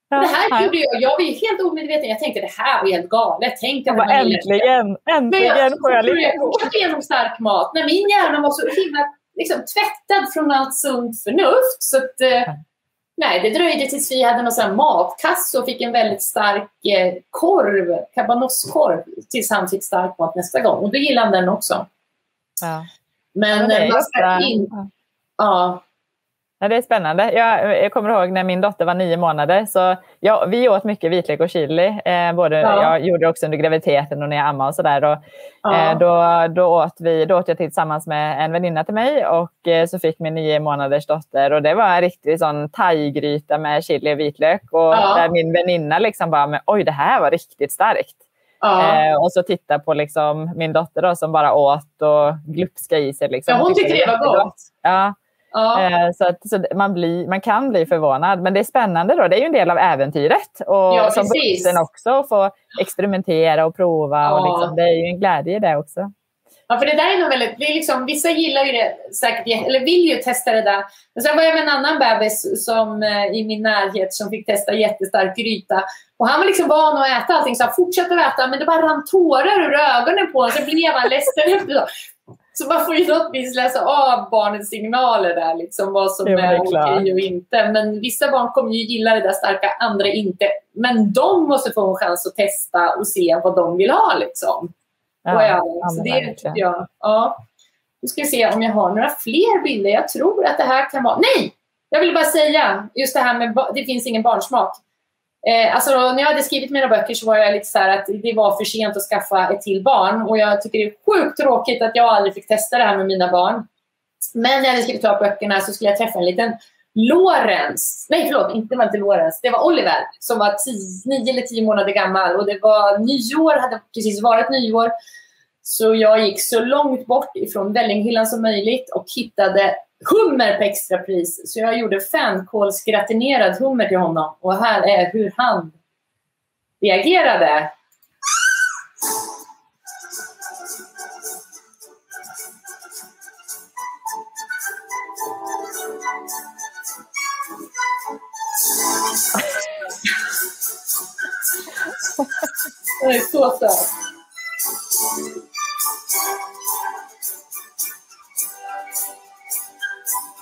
[SPEAKER 3] Det här gjorde jag var ju helt omedveten. Jag tänkte det här var helt galet. Äntligen får jag lite genom stark mat. När min hjärna var så himla liksom, tvättad från allt sunt förnuft. Så att, nej, det dröjde tills vi hade någon sån här matkasse och fick en väldigt stark korv, cabanoskorv, tills han fick stark mat nästa gång. Och då gillade han den också. Ja. Men man ska
[SPEAKER 4] Ja, det är spännande. Jag kommer ihåg när min dotter var 9 månader. Så vi åt mycket vitlök och chili. Jag gjorde det också under graviditeten och när jag ammade och sådär. Då åt jag tillsammans med en väninna till mig. Och så fick min 9 månaders dotter. Och det var en riktig sån thaigryta med chili och vitlök. Och där min väninna liksom bara, oj, det här var riktigt starkt. Och så titta på liksom min dotter då, som bara åt och glupska i sig. Liksom.
[SPEAKER 3] Ja, hon tyckte det var gott.
[SPEAKER 4] Ja. Så man kan bli förvånad. Men det är spännande då. Det är ju en del av äventyret. Och som vuxen också få experimentera och prova. Och liksom, det är ju en glädje i det också.
[SPEAKER 3] Ja, för det där är nog väldigt... Det är liksom, vissa gillar ju det säkert, eller vill ju testa det där. Men sen var jag med en annan bebis som i min närhet som fick testa jättestark gryta. Och han var liksom van att äta allting. Så han fortsatte att äta. Men det bara rann tårar ur ögonen på honom. Så blev han ledsen efter. Så man får ju något vis läsa av barnens signaler där, liksom vad som är okej och inte. Men vissa barn kommer ju gilla det där starka, andra inte. Men de måste få en chans att testa och se vad de vill ha liksom. Så det tycker jag. Nu ska vi se om jag har några fler bilder. Jag tror att det här kan vara... Nej! Jag vill bara säga, just det här med det finns ingen barnsmak. Alltså när jag hade skrivit mina böcker så var jag lite så här att det var för sent att skaffa ett till barn. Och jag tycker det är sjukt tråkigt att jag aldrig fick testa det här med mina barn. Men när jag hade skrivit klart böckerna så skulle jag träffa en liten Lawrence. Nej, förlåt, det var inte Lawrence. Det var Oliver som var 9 eller 10 månader gammal. Och det var nyår, hade precis varit nyår. Så jag gick så långt bort ifrån Vällinghyllan som möjligt och hittade hummer på extrapris. Så jag gjorde fänkålsgratinerad hummer till honom. Och här är hur han reagerade. Den är så söt.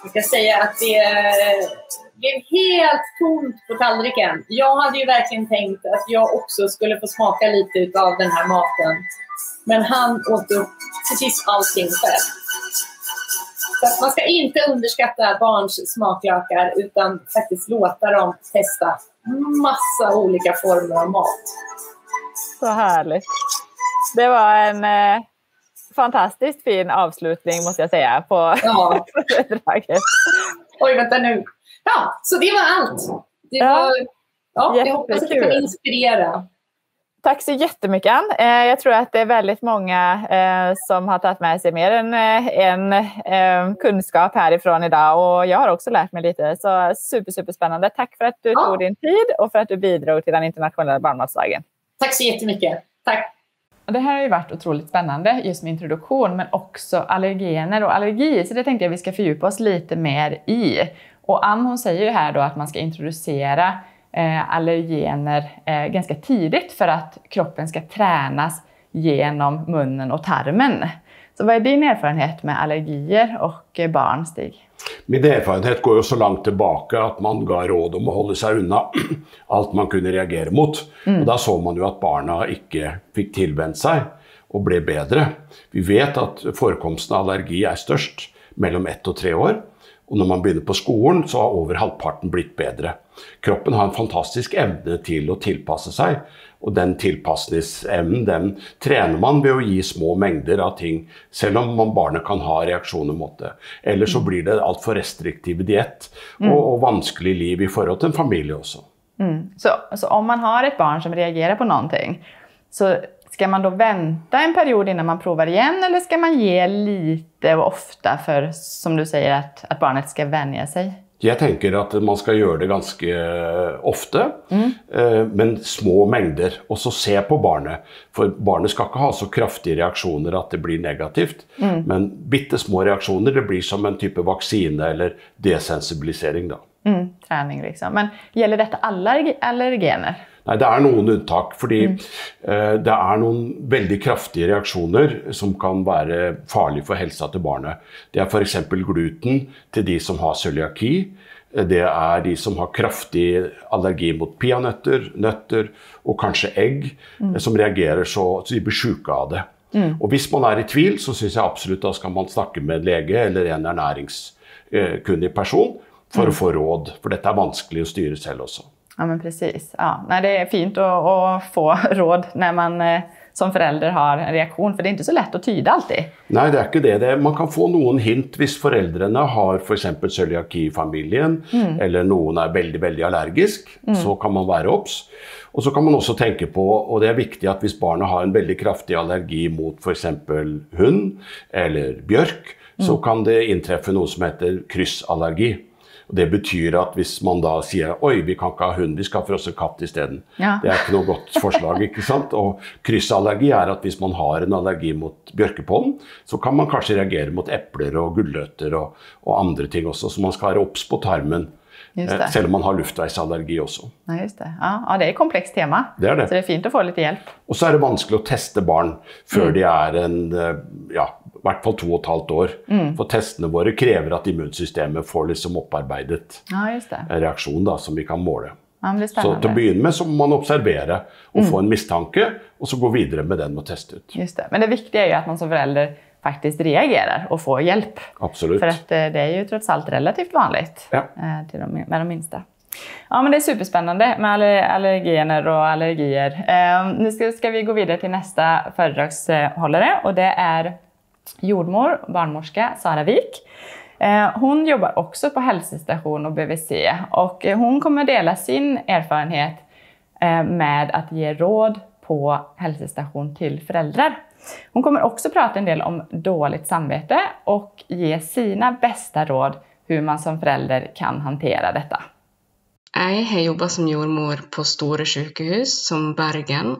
[SPEAKER 3] Jag kan säga att det blev helt tomt på tallriken. Jag hade ju verkligen tänkt att jag också skulle få smaka lite av den här maten. Men han åt upp precis allting själv. Så att man ska inte underskatta barns smaklökar utan faktiskt låta dem testa massa olika former av mat.
[SPEAKER 4] Så härligt. Det var en fantastiskt fin avslutning måste jag säga på föredraget.
[SPEAKER 3] Oj, vänta nu. Ja, så det var allt. Det var, jag hoppas att det kan inspirera.
[SPEAKER 4] Tack så jättemycket, Ann. Jag tror att det är väldigt många som har tagit med sig mer än en kunskap härifrån idag. Och jag har också lärt mig lite. Så superspännande. Tack för att du tog din tid och för att du bidrog till den internationella barnmatsdagen.
[SPEAKER 3] Tack så jättemycket. Tack.
[SPEAKER 1] Det här har ju varit otroligt spännande just med introduktion, men också allergener och allergi. Så det tänkte jag vi ska fördjupa oss lite mer i. Och Ann, hon säger ju här då att man ska introducera allergener ganska tidigt för att kroppen ska tränas genom munnen och tarmen. Så vad är din erfarenhet med allergier och barn, Stig?
[SPEAKER 2] Min erfarenhet går jo så langt tilbake at man ga råd om å holde seg unna alt man kunne reagere mot. Og da så man jo at barna ikke fikk tilvendt seg og ble bedre. Vi vet at forekomsten av allergi er størst mellom 1 og 3 år. Og når man begynner på skolen, så har over halvparten blitt bedre. Kroppen har en fantastisk evne til å tilpasse seg, og den tilpasningsevnen, den trener man ved å gi små mengder av ting, selv om barnet kan ha reaksjoner mot det. Eller så blir det alt for restriktive diett, og vanskelig liv i forhold til en familie også.
[SPEAKER 1] Så om man har ett barn som reagerar på någonting, så ska man då vänta en period innan man provar igen, eller ska man ge lite och ofta för, som du säger, att barnet ska vänja sig?
[SPEAKER 2] Jeg tenker at man skal gjøre det ganske ofte, men små mengder. Og så se på barnet, for barnet skal ikke ha så kraftige reaksjoner at det blir negativt. Men bittesmå reaksjoner, det blir som en type vaksine eller desensibilisering da.
[SPEAKER 1] Träning liksom. Men gäller detta alla allergener?
[SPEAKER 2] Nei, det er noen unntak, fordi det er noen veldig kraftige reaksjoner som kan være farlige for helsa til barnet. Det er for eksempel gluten til de som har cøliaki. Det er de som har kraftig allergi mot peanøtter, nøtter og kanskje egg, som reagerer så de blir syke av det. Og hvis man er i tvil, så synes jeg absolutt da skal man snakke med en lege eller en ernæringskundig person for å få råd, for dette er vanskelig å styre selv også.
[SPEAKER 1] Ja, men precis. Ja, nej, det är fint att få råd när man som förälder har en reaktion, för det är inte så lätt att tyda alltid.
[SPEAKER 2] Nej, det är inte det. Man kan få någon hint hvis föräldrarna har för exempel cøliaki i familjen, eller någon är väldigt allergisk, så kan man vara obs. Och så kan man också tänka på, och det är viktigt att hvis barnet har en väldigt kraftig allergi mot för exempel hund eller björk, så kan det inträffa något som heter kryssallergi. Og det betyr at hvis man da sier, oi, vi kan ikke ha hund, vi skal for oss en katt i stedet. Ja. Det er ikke noe godt forslag, ikke sant? Og kryssallergi er at hvis man har en allergi mot bjørkepollen, så kan man kanskje reagere mot epler og gulrøtter og andre ting også, så man skal være obs på tarmen. Selv om man har luftveisallergi også.
[SPEAKER 1] Ja, just det. Ja, det är ett komplext tema.
[SPEAKER 2] Det är det.
[SPEAKER 1] Så det är fint att få lite hjälp.
[SPEAKER 2] Och så är det vanskelig att testa barn før de är i hvert fall 2,5 år. For testene våre krever at immunsystemet får liksom opparbeidet reaksjon da, som vi kan måle.
[SPEAKER 1] Ja, det
[SPEAKER 2] så til å begynne med så må man observere og få en mistanke, og så gå videre med den og teste ut.
[SPEAKER 1] Just det. Men det viktiga är ju att man som förälder faktiskt reagerar och får hjälp.
[SPEAKER 2] Absolut.
[SPEAKER 1] För att det är ju trots allt relativt vanligt med de minsta. Ja, men det är superspännande med allergener och allergier. Nu ska vi gå vidare till nästa föredragshållare, och det är jordmor, barnmorska Sara Wik. Hon jobbar också på hälsostation och BVC, och hon kommer dela sin erfarenhet med att ge råd på hälsostation till föräldrar. Hon kommer också prata en del om dåligt samvete och ge sina bästa råd hur man som förälder kan hantera detta.
[SPEAKER 5] Jeg har jobbet som jordmor på store sykehus som Bergen,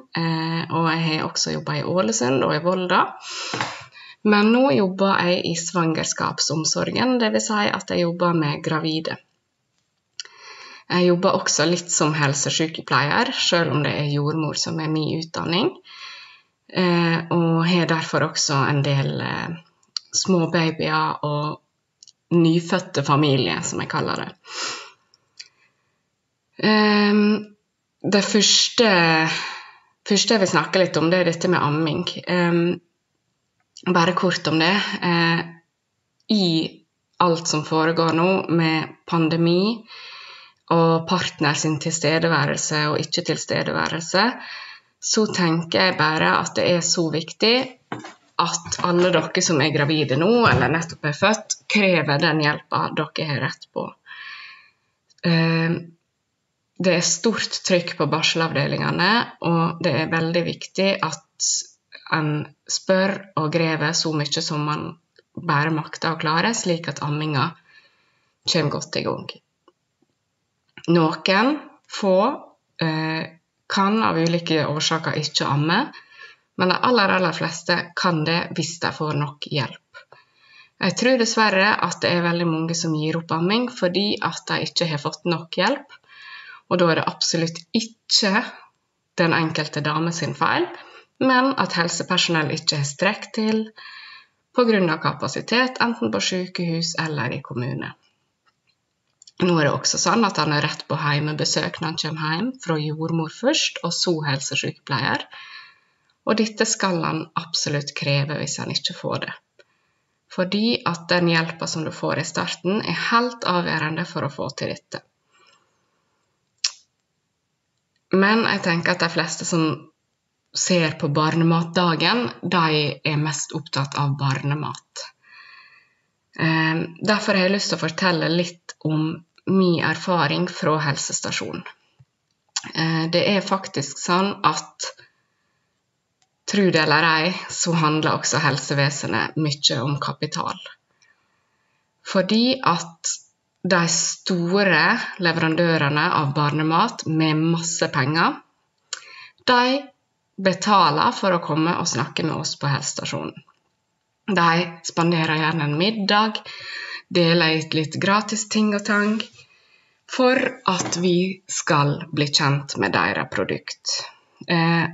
[SPEAKER 5] og jeg har også jobbet i Ålesund og i Volda. Men nå jobber jeg i svangerskapsomsorgen, det vil si at jeg jobber med gravide. Jeg jobber også litt som helsesykepleier, selv om det jordmor som min utdanning. Og har derfor også en del små babyer og nyfødte familier, som jeg kaller det. Det første jeg vil snakke litt om, det dette med amming. Bare kort om det. I alt som foregår nå med pandemi og partner sin tilstedeværelse og ikke tilstedeværelse, så tenker jeg bare at det så viktig at alle dere som gravide nå, eller nettopp født, krever den hjelpen dere har rett på. Det stort trykk på barselavdelingene, og det veldig viktig at en spør og grever så mye som man bare makter å klare, slik at amminga kommer godt i gang. Noen få kan av ulike årsaker ikke amme, men de aller fleste kan det hvis de får nok hjelp. Jeg tror dessverre at det veldig mange som gir opp amming fordi at de ikke har fått nok hjelp, og da det absolutt ikke den enkelte dame sin feil, men at helsepersonell ikke har strekk til på grunn av kapasitet, enten på sykehus eller i kommune. Nå det også sånn at han har rett på hjemmebesøk når han kommer hjem, fra jordmor først, og så helsesykepleier. Og dette skal han absolutt kreve hvis han ikke får det. Fordi at den hjelpen som du får i starten helt avgjørende for å få til dette. Men jeg tenker at de fleste som ser på barnematdagen, de mest opptatt av barnemat. Derfor har jeg lyst til å fortelle litt om min erfaring fra helsestasjonen. Det faktisk sånn at, tro det eller ei, så handler også helsevesenet mye om kapital. Fordi at de store leverandørene av barnemat med masse penger, de betaler for å komme og snakke med oss på helsestasjonen. De spanderer gjerne en middag, deler ut litt gratis ting og tang, for at vi skal bli kjent med deres produkt.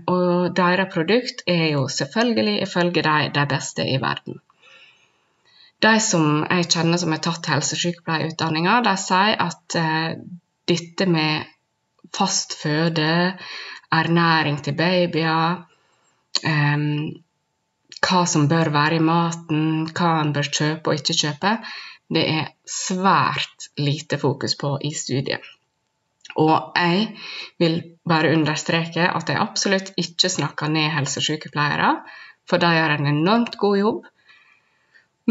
[SPEAKER 5] Og deres produkt jo selvfølgelig ifølge de beste i verden. De som jeg kjenner som har tatt helsesykepleieutdanninger, de sier at dette med fast føde, ernæring til babyer, hva som bør være i maten, hva en bør kjøpe og ikke kjøpe, det svært lite fokus på i studiet. Og jeg vil bare understreke at jeg absolutt ikke snakker ned helsesykepleiere, for de gjør en enormt god jobb.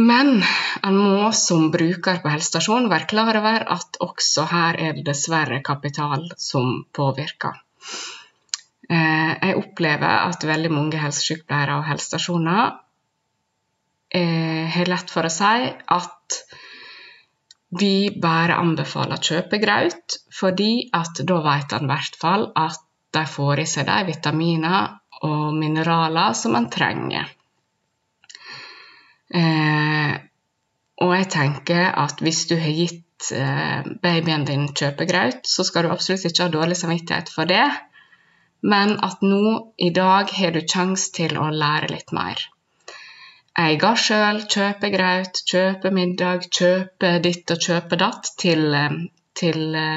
[SPEAKER 5] Men en må som bruker på helsestasjonen være klar over at også her det dessverre kapital som påvirker. Jeg opplever at veldig mange helsesykepleiere og helsestasjoner har lett for å si at vi bare anbefaler kjøpegraut, fordi at da vet en I hvert fall at de får i seg de vitaminer og mineraler som en trenger. Og jeg tenker at hvis du har gitt babyen din kjøpegraut, så skal du absolutt ikke ha dårlig samvittighet for det, men at nå I dag har du sjans til å lære litt mer. Jeg ga selv kjøpe graut, kjøpe middag, kjøpe ditt og kjøpe datt til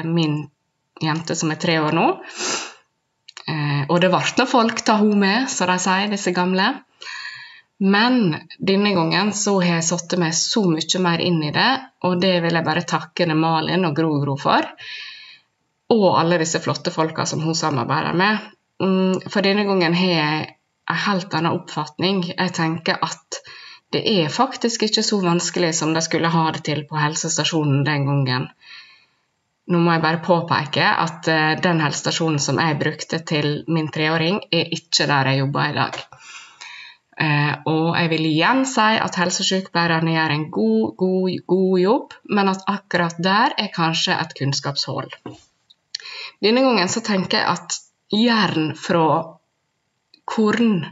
[SPEAKER 5] min jente som 3 år nå. Og det ble noen folk ta hun med, så de sier, disse gamle. Men denne gangen så har jeg satt meg så mye mer inn I det, og det vil jeg bare takke Malin og Gro for, og alle disse flotte folka som hun samarbeider med. For denne gangen har jeg en helt annen oppfatning. Jeg tenker at det faktisk ikke så vanskelig som de skulle ha det til på helsestasjonen den gangen. Nå må jeg bare påpeke at den helsestasjonen som jeg brukte til min 3-åring ikke der jeg jobber I dag. Og jeg vil igjen si at helsesykepleierne gjør en god jobb, men at akkurat der kanskje et kunnskapshull. Denne gangen så tenker jeg at jern fra korn,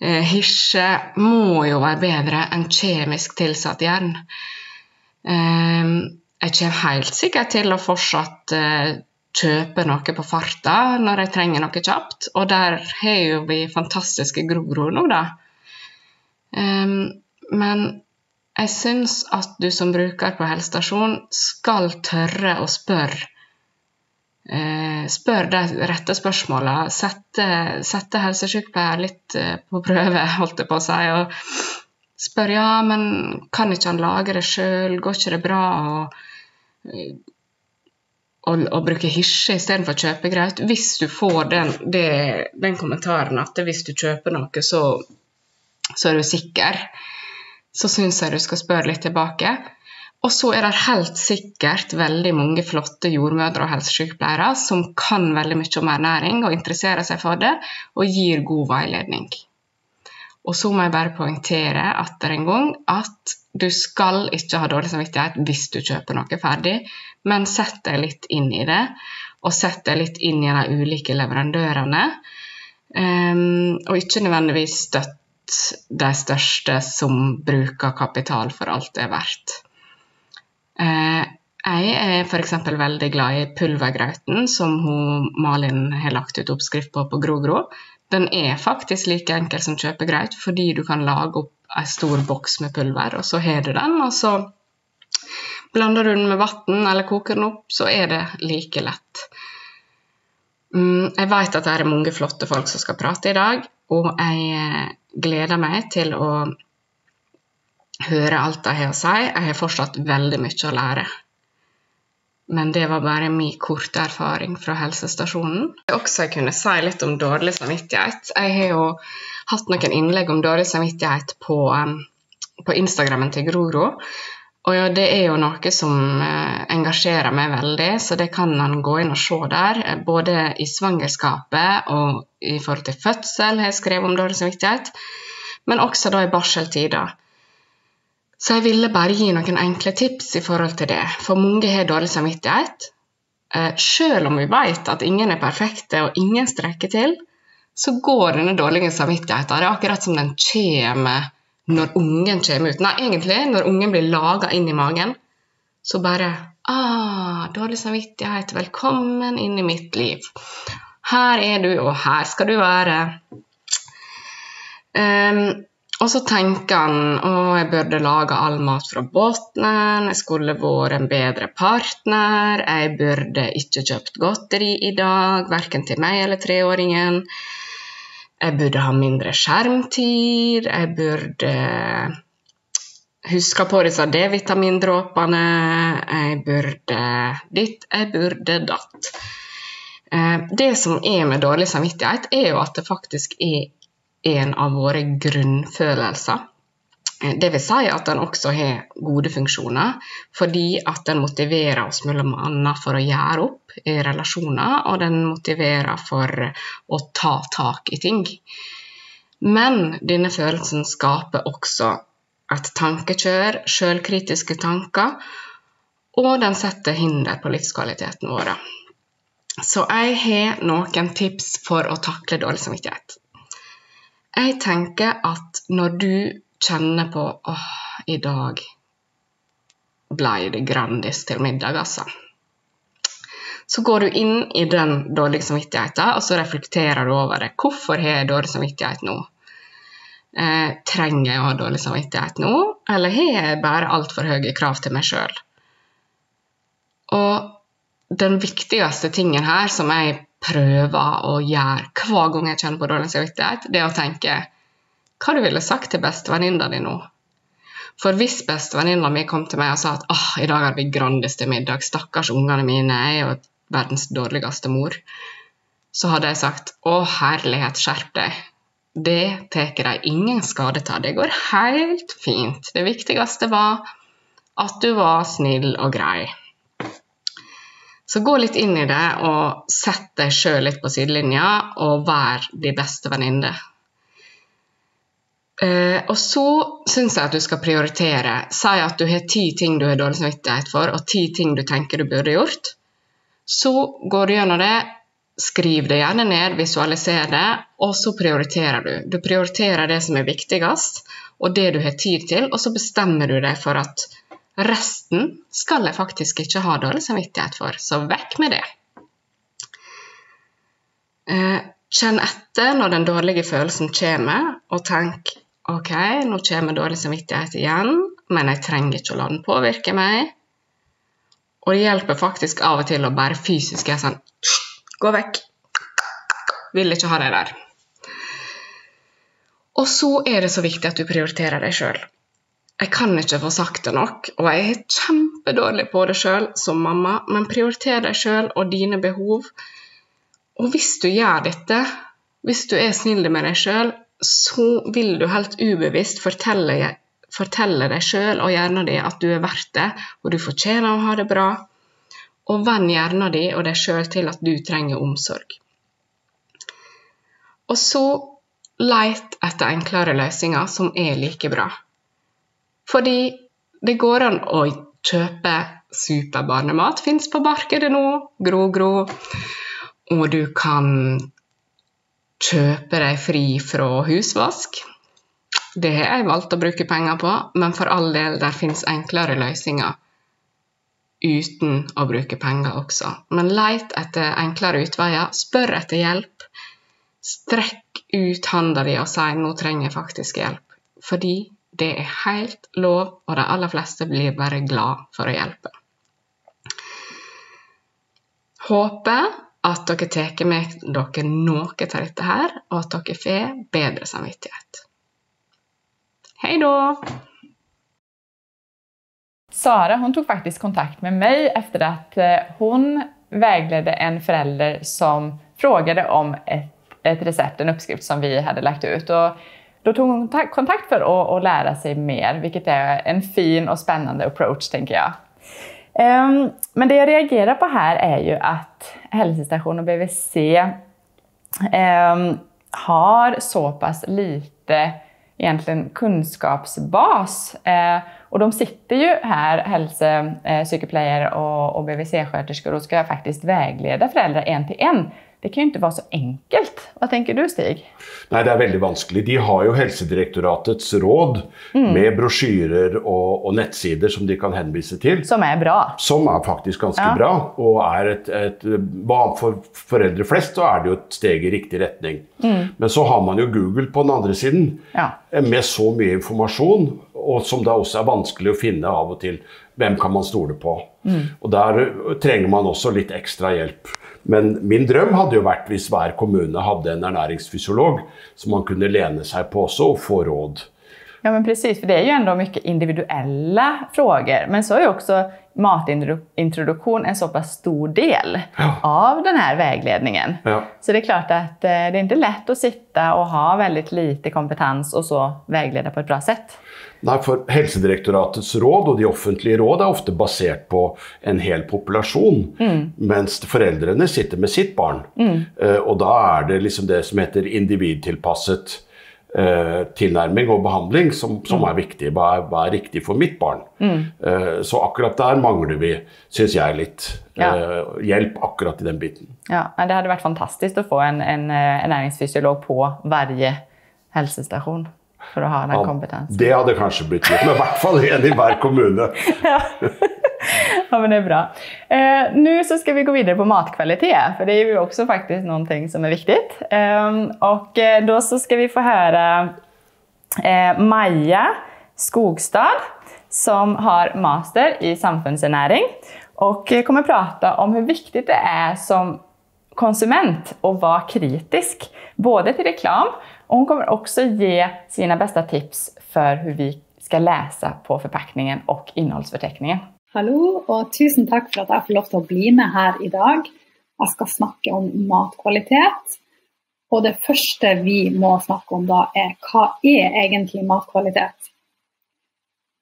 [SPEAKER 5] hirse, må jo være bedre enn kjemisk tilsatt jern. jeg kommer helt sikkert til å fortsatt kjøpe noe på farta når jeg trenger noe kjapt, og der har jo vi fantastiske Grogro nå da. Men jeg synes at du som bruker på helsestasjon skal tørre å spørre de rette spørsmålene, sette helsesykepleier litt på prøve, holdt jeg på å si, og spør, ja, men kan ikke han lage det selv, går ikke det bra å bruke hisje i stedet for kjøpegrøt? Hvis du får den kommentaren at hvis du kjøper noe, så er du sikker, så synes jeg du skal spørre litt tilbake. Og så er det helt sikkert veldig mange flotte jordmødre og helsesykepleiere som kan veldig mye om ernæring og interesserer seg for det, og gir god veiledning. Og så må jeg bare poengtere etter en gang at du skal ikke ha dårlig samvittighet hvis du kjøper noe ferdig, men sett deg litt inn i det, og sett deg litt inn i de ulike leverandørene, og ikke nødvendigvis støtt de største som bruker kapital for alt det er verdt. Jeg er for eksempel veldig glad i pulvergrauten som Malin har lagt ut oppskrift på Grogro. Den er faktisk like enkel som kjøpegraut, fordi du kan lage opp en stor boks med pulver, og så har du den, og så blander du den med vatten eller koker den opp, så er det like lett. Jeg vet at det er mange flotte folk som skal prate i dag, og jeg gleder meg til å høre alt jeg har å si. Jeg har fortsatt veldig mye å lære. Men det var bare min korte erfaring fra helsestasjonen. Jeg kunne si litt om dårlig samvittighet. Jeg har jo hatt noen innlegg om dårlig samvittighet på Instagrammen til Grogro. Og ja, det er jo noe som engasjerer meg veldig, så det kan man gå inn og se der. Både i svangerskapet og i forhold til fødsel har jeg skrevet om dårlig samvittighet, men også da i barseltider. Så jeg ville bare gi noen enkle tips i forhold til det. For mange har dårlig samvittighet. Selv om vi vet at ingen er perfekte og ingen strekker til, så går denne dårlige samvittigheten. Det er akkurat som den kommer når ungen kommer ut. Nei, egentlig, når ungen blir laget inn i magen, så bare, dårlig samvittighet, velkommen inn i mitt liv. Her er du, og her skal du være. Og så tenker han, jeg burde lage all mat fra båten, jeg skulle vært en bedre partner, jeg burde ikke kjøpt godteri i dag, hverken til meg eller 3-åringen. Jeg burde ha mindre skjermtid, jeg burde huske på disse D-vitamindråpene, jeg burde ditt, jeg burde datt. Det som er med dårlig samvittighet er jo at det faktisk er en av våre grunnfølelser. Det vil si at den også har gode funksjoner, fordi at den motiverer oss mellom annet for å gjøre opp i relasjoner, og den motiverer for å ta tak i ting. Men denne følelsen skaper også et tankekjør, selvkritiske tanker, og den setter hinder på livskvaliteten vår. Så jeg har noen tips for å takle dårlig samvittighet. Jeg tenker at når du kjenner på, i dag ble det Grandis til middag, altså. Så går du inn i den dårlige samvittigheten, og så reflekterer du over det. Hvorfor har jeg dårlig samvittighet nå? Trenger jeg å ha dårlig samvittighet nå? Eller har jeg bare alt for høye krav til meg selv? Og den viktigste tingen her som jeg prøver å gjøre hver gang jeg kjenner på dårlig samvittighet, det er å tenke hva du ville sagt til bestevenninna di nå. For hvis bestevenninna mi kom til meg og sa at i dag har vi Grandis til middag, stakkars ungene mine, jeg er jo verdens dårligste mor, så hadde jeg sagt, herlighet, skjerp deg. Det teker deg ingen skade til, det går helt fint. Det viktigste var at du var snill og grei. Så gå litt inn i det, og sett deg selv litt på sidelinja, og vær de beste venninne. Og så synes jeg at du skal prioritere. Si at du har 10 ting du har dårlig samvittighet for, og 10 ting du tenker du burde gjort. Så går du gjennom det, skriv det gjerne ned, visualiser det, og så prioriterer du. Du prioriterer det som er viktigst, og det du har tid til, og så bestemmer du deg for at Resten skal jeg faktisk ikke ha dårlig samvittighet for, så vekk med det. Kjenn etter når den dårlige følelsen kommer, og tenk, ok, nå kommer dårlig samvittighet igjen, men jeg trenger ikke å la den påvirke meg. Og det hjelper faktisk av og til å bare fysisk gjøre sånn, gå vekk, vil ikke ha deg der. Og så det så viktig at du prioriterer deg selv. Jeg kan ikke få sagt det nok, og jeg kjempedårlig på det selv som mamma, men prioriter deg selv og dine behov. Og hvis du gjør dette, hvis du snill med deg selv, så vil du helt ubevisst fortelle deg selv og hjernen din at du verdt det, og du fortjener å ha det bra, og venn hjernen din og deg selv til at du trenger omsorg. Og så leit etter enklere løsninger som like bra. Fordi det går an å kjøpe superbarnemat, finnes på markedet nå, gro, og du kan kjøpe deg fri fra husvask. Det har jeg valgt å bruke penger på, men for all del, der finnes enklere løsninger uten å bruke penger også. Men leit etter enklere utveier, spør etter hjelp, strekk ut handa di og si, nå trenger jeg faktisk hjelp. Fordi det helt lov, og de aller fleste blir bare glad for å hjelpe. Håper at dere tar med dere noe til dette her, og at dere får bedre samvittighet. Hej då!
[SPEAKER 1] Sara, hon tog faktiskt kontakt med mig efter att hon vägledde en förälder som frågade om ett recept, en uppskrift som vi hade lagt ut. Och då tog hon kontakt för att lära sig mer, vilket är en fin och spännande approach, tänker jag. Men det jag reagerar på här är ju att hälsostation och BVC har så pass lite egentligen kunskapsbas. Och de sitter ju här, hälsopsykepleier och BVC-sköterskor, och ska faktiskt vägleda föräldrar en till en. Det kan ju inte vara så enkelt. Vad tänker du, Stig?
[SPEAKER 2] Nej, det är väldigt vanskligt. De har ju Helsedirektoratets råd med broschyrer och nettsidor som de kan hänvisa till.
[SPEAKER 1] Som är bra.
[SPEAKER 2] Som är faktiskt ganska bra. Och är för föräldrar flest så är det ju ett steg i riktig riktning. Men så har man ju Google på den andra sidan. Med så mycket information. Och som det också är vanskligt att finna av och till. Vem kan man stole på? Och där tränger man också lite extra hjälp. Men min dröm hade ju varit hvis hver kommune hade en ernäringsfysiolog som man kunde lene sig på också och få råd.
[SPEAKER 1] Ja, men precis, för det är ju ändå mycket individuella frågor. Men så är ju också matintroduktion en så pass stor del av den här vägledningen. Så det är klart att det är inte lätt att sitta och ha väldigt lite kompetens och så vägleda på ett bra sätt.
[SPEAKER 2] Nej, för Helsedirektoratets råd och de offentliga råd är ofta baserat på en hel population, mens föräldrarna sitter med sitt barn. Och då är det liksom det som heter individtillpasset tilnærming og behandling som er viktig. Hva er riktig for mitt barn? Så akkurat der mangler vi, synes jeg, litt hjelp akkurat i den biten.
[SPEAKER 1] Ja, det hade varit fantastiskt att få en ernäringsfysiolog på varje hälsostation för att ha den kompetensen.
[SPEAKER 2] Det hade kanske blivit gjort, men i hvert fall en i hver kommune.
[SPEAKER 1] Ja, men det är bra. Nu så ska vi gå vidare på matkvalitet, för det är ju också faktiskt någonting som är viktigt. Och då så ska vi få höra Maja Skogstad som har master i samfunnsernæring och kommer prata om hur viktigt det är som konsument att vara kritisk både till reklam, och hon kommer också ge sina bästa tips för hur vi ska läsa på förpackningen och innehållsförteckningen.
[SPEAKER 6] Hallo, og tusen takk for at jeg får lov til å bli med her i dag. Jeg skal snakke om matkvalitet. Og det første vi må snakke om da hva egentlig matkvalitet?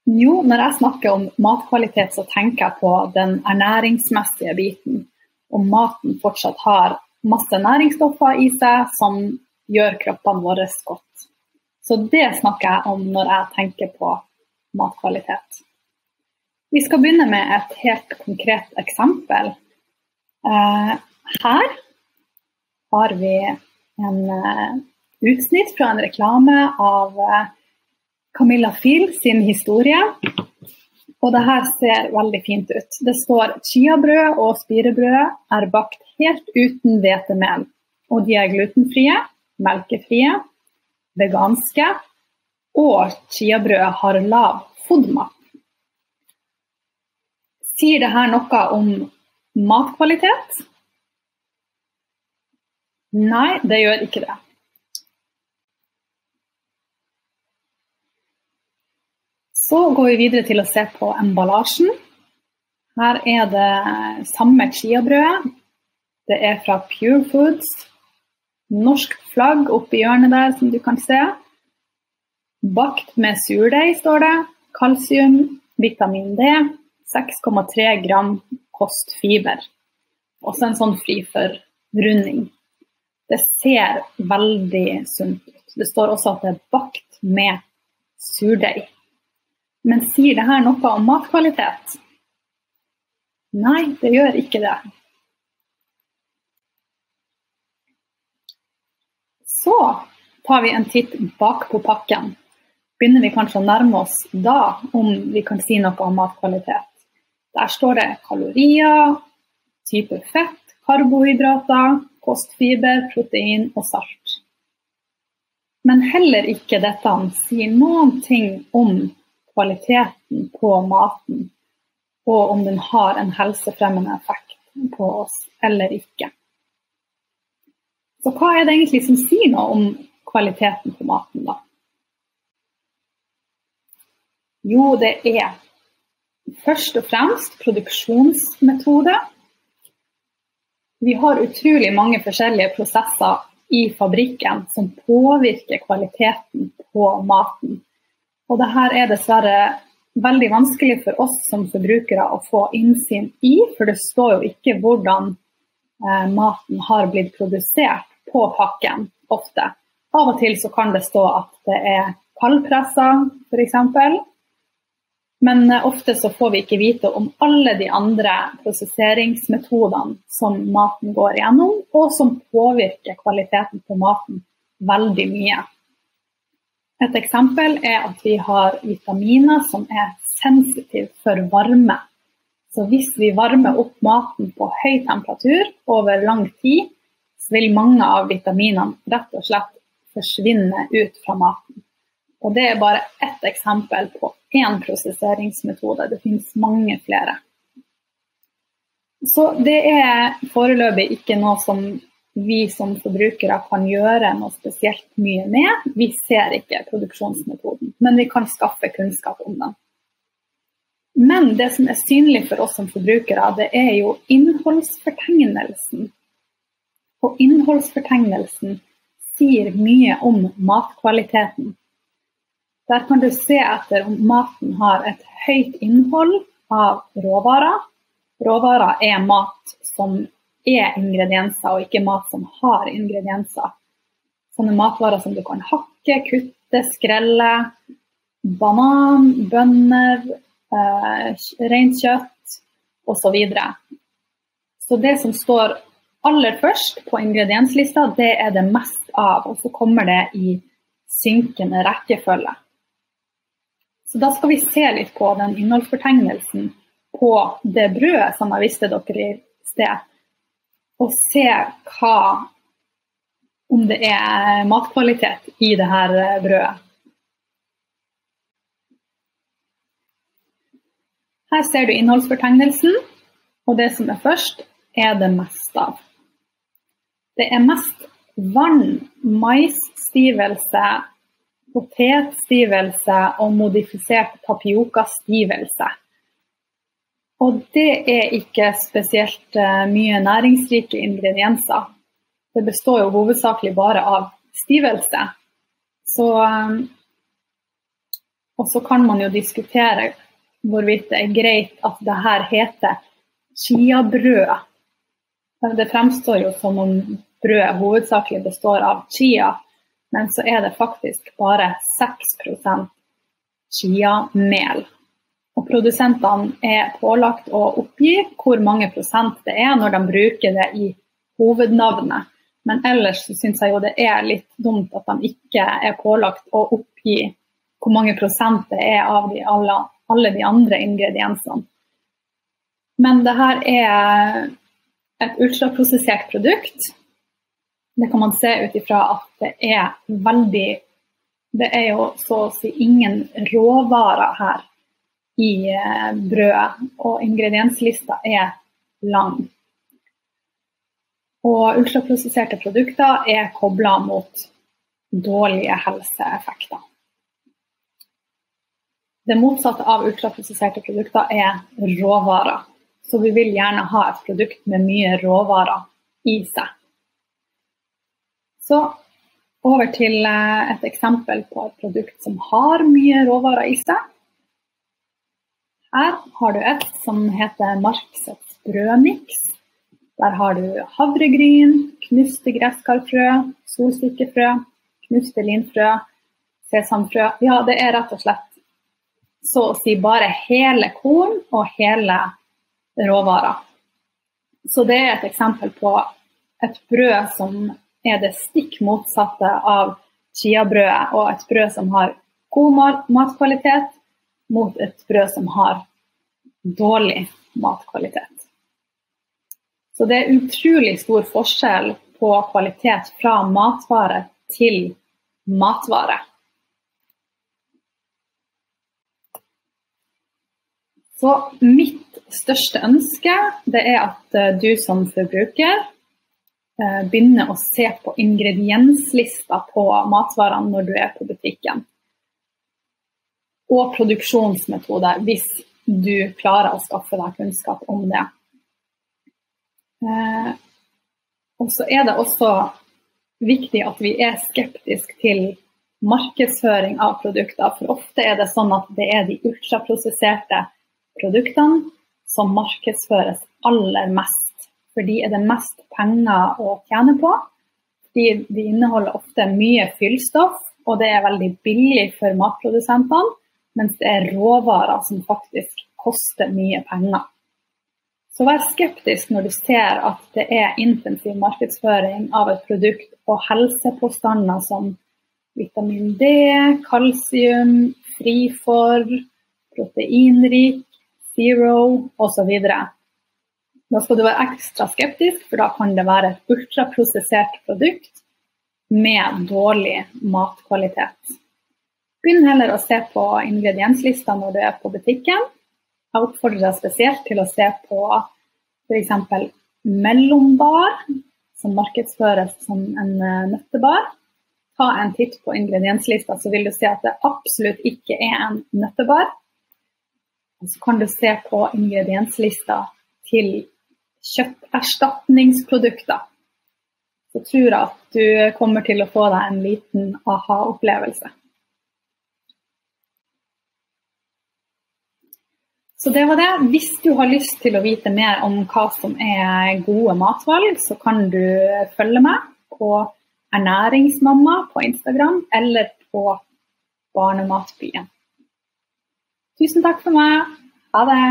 [SPEAKER 6] Jo, når jeg snakker om matkvalitet så tenker jeg på den ernæringsmessige biten. Om maten fortsatt har masse næringsstoffer i seg som gjør kroppene våre godt. Så det snakker jeg om når jeg tenker på matkvalitet. Vi skal begynne med et helt konkret eksempel. Her har vi en utsnitt fra en reklame av Camilla Fil sin historie. Og det her ser veldig fint ut. Det står chiabrød og spirebrød bakt helt uten hvetemel. Og de glutenfrie, melkefrie, veganske, og chiabrød har lav FODMAP. Sier det her noe om matkvalitet? Nei, det gjør ikke det. Så går vi videre til å se på emballasjen. Her det samme chiabrød. Det fra Pure Foods. Norsk flagg oppe i hjørnet der, som du kan se. Bakt med surdeig, står det. Kalsium, vitamin D, 6,3 gram kostfiber. Også en sånn fri for runding. Det ser veldig sunt ut. Det står også at det bakt med surdeig. Men sier det her noe om matkvalitet? Nei, det gjør ikke det. Så tar vi en titt bak på pakken. Begynner vi kanskje å nærme oss da om vi kan si noe om matkvalitet. Der står det kalorier, type fett, karbohydrater, kostfiber, protein og salt. Men heller ikke dette sier noen ting om kvaliteten på maten, og om den har en helsefremmende effekt på oss eller ikke. Så hva det egentlig som sier noe om kvaliteten på maten da? Jo, det først og fremst produksjonsmetode. Vi har utrolig mange forskjellige prosesser i fabrikken som påvirker kvaliteten på maten. Og dette dessverre veldig vanskelig for oss som forbrukere å få innsyn i, for det står jo ikke hvordan maten har blitt produsert på pakken ofte. Av og til så kan det stå at det kaldpresset, for eksempel. Men ofte så får vi ikke vite om alle de andre prosesseringsmetodene som maten går gjennom, og som påvirker kvaliteten på maten veldig mye. Et eksempel at vi har vitaminer som sensitive for varme. Så hvis vi varmer opp maten på høy temperatur over lang tid, så vil mange av vitaminene rett og slett forsvinne ut fra maten. Og det bare ett eksempel på en prosesseringsmetode. Det finnes mange flere. Så det foreløpig ikke noe som vi som forbrukere kan gjøre noe spesielt mye med. Vi ser ikke produksjonsmetoden, men vi kan skaffe kunnskap om den. Men det som synlig for oss som forbrukere, det jo innholdsfortegnelsen. Og innholdsfortegnelsen sier mye om matkvaliteten. Der kan du se etter om maten har et høyt innhold av råvarer. Råvarer mat som ingredienser, og ikke mat som har ingredienser. Sånne matvarer som du kan hakke, kutte, skrelle, banan, bønner, rent kjøtt, og så videre. Så det som står aller først på ingredienslista, det det mest av, og så kommer det i synkende rekkefølge. Så da skal vi se litt på den innholdsfortegnelsen på det brødet som jeg visste dere i sted, og se om det matkvalitet i det her brødet. Her ser du innholdsfortegnelsen, og det som først det mest av. Det mest vann, maisstivelse, potetstivelse og modifisert tapioca-stivelse. Og det ikke spesielt mye næringsrike ingredienser. Det består jo hovedsakelig bare av stivelse. Og så kan man jo diskutere hvorvidt det greit at det her heter chia-brød. Det fremstår jo som om brød hovedsakelig består av chia, men så det faktisk bare 6% chia-mel. Og produsentene pålagt å oppgi hvor mange prosent det når de bruker det i hovednavnet. Men ellers så synes jeg jo det litt dumt at de ikke pålagt å oppgi hvor mange prosent det av de alle de andre ingrediensene. Men det her et ultraprosessert produkt. Det kan man se ut ifra at det jo så å si ingen råvarer her i brødet, og ingredienslista lang. Og ultraprosesserte produkter koblet mot dårlige helseeffekter. Det motsatte av ultraprosesserte produkter råvarer. Så vi vil gjerne ha et produkt med mye råvarer i seg. Så over til et eksempel på et produkt som har mye råvarer i seg. Her har du et som heter Marksets brødmix. Der har du havregryn, knuste gresskarfrø, solsikkefrø, knuste linfrø, sesamfrø. Ja, det rett og slett så å si bare hele korn og hele råvarer. Så det et eksempel på et brød som det stikk motsatte av chiabrødet, og et brød som har god matkvalitet mot et brød som har dårlig matkvalitet. Så det utrolig stor forskjell på kvalitet fra matvare til matvare. Så mitt største ønske at du som forbruker begynner å se på ingredienslista på matvarene når du på butikken. Og produksjonsmetode, hvis du klarer å skaffe deg kunnskap om det. Og så det også viktig at vi skeptisk til markedsføring av produkter, for ofte det sånn at det de ultraprosesserte produktene som markedsføres aller mest, fordi det mest penger å tjene på. De inneholder ofte mye fyllstoff, og det veldig billig for matprodusentene, mens det råvarer som faktisk koster mye penger. Så vær skeptisk når du ser at det intensiv markedsføring av et produkt og helsepåstander som vitamin D, kalsium, frifor, proteinrik, zero, og så videre. Da skal du være ekstra skeptisk, for da kan det være et ultraprosessert produkt med dårlig matkvalitet. Begynn heller å se på ingredienslista når du på butikken. Jeg oppfordrer deg spesielt til å se på for eksempel mellombar, som markedsføres som en nøttebar. Ta en titt på ingredienslista, så vil du se at det absolutt ikke en nøttebar. Og så kan du se på ingredienslista til kjøtterstatningsprodukter. Så tror jeg at du kommer til å få deg en liten aha-opplevelse. Så det var det. Hvis du har lyst til å vite mer om hva som gode matvalg, så kan du følge meg på Ernæringsmamma på Instagram eller på Barnematbyen. Tusen takk for meg. Ha det!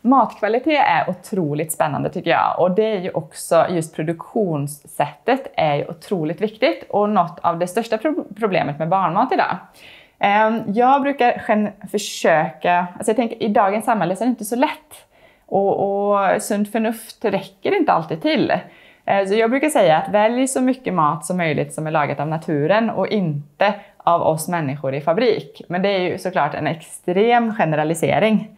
[SPEAKER 1] Matkvalitet otroligt spännande tycker jag, och det ju också just produktionssättet ju otroligt viktigt och något av det största problemet med barnmat idag. Jag brukar försöka, alltså jag tänker i dagens samhälle så det inte så lätt och sunt förnuft räcker inte alltid till. Så jag brukar säga att välj så mycket mat som möjligt som lagat av naturen och inte av oss människor i fabrik. Men det ju såklart en extrem generalisering.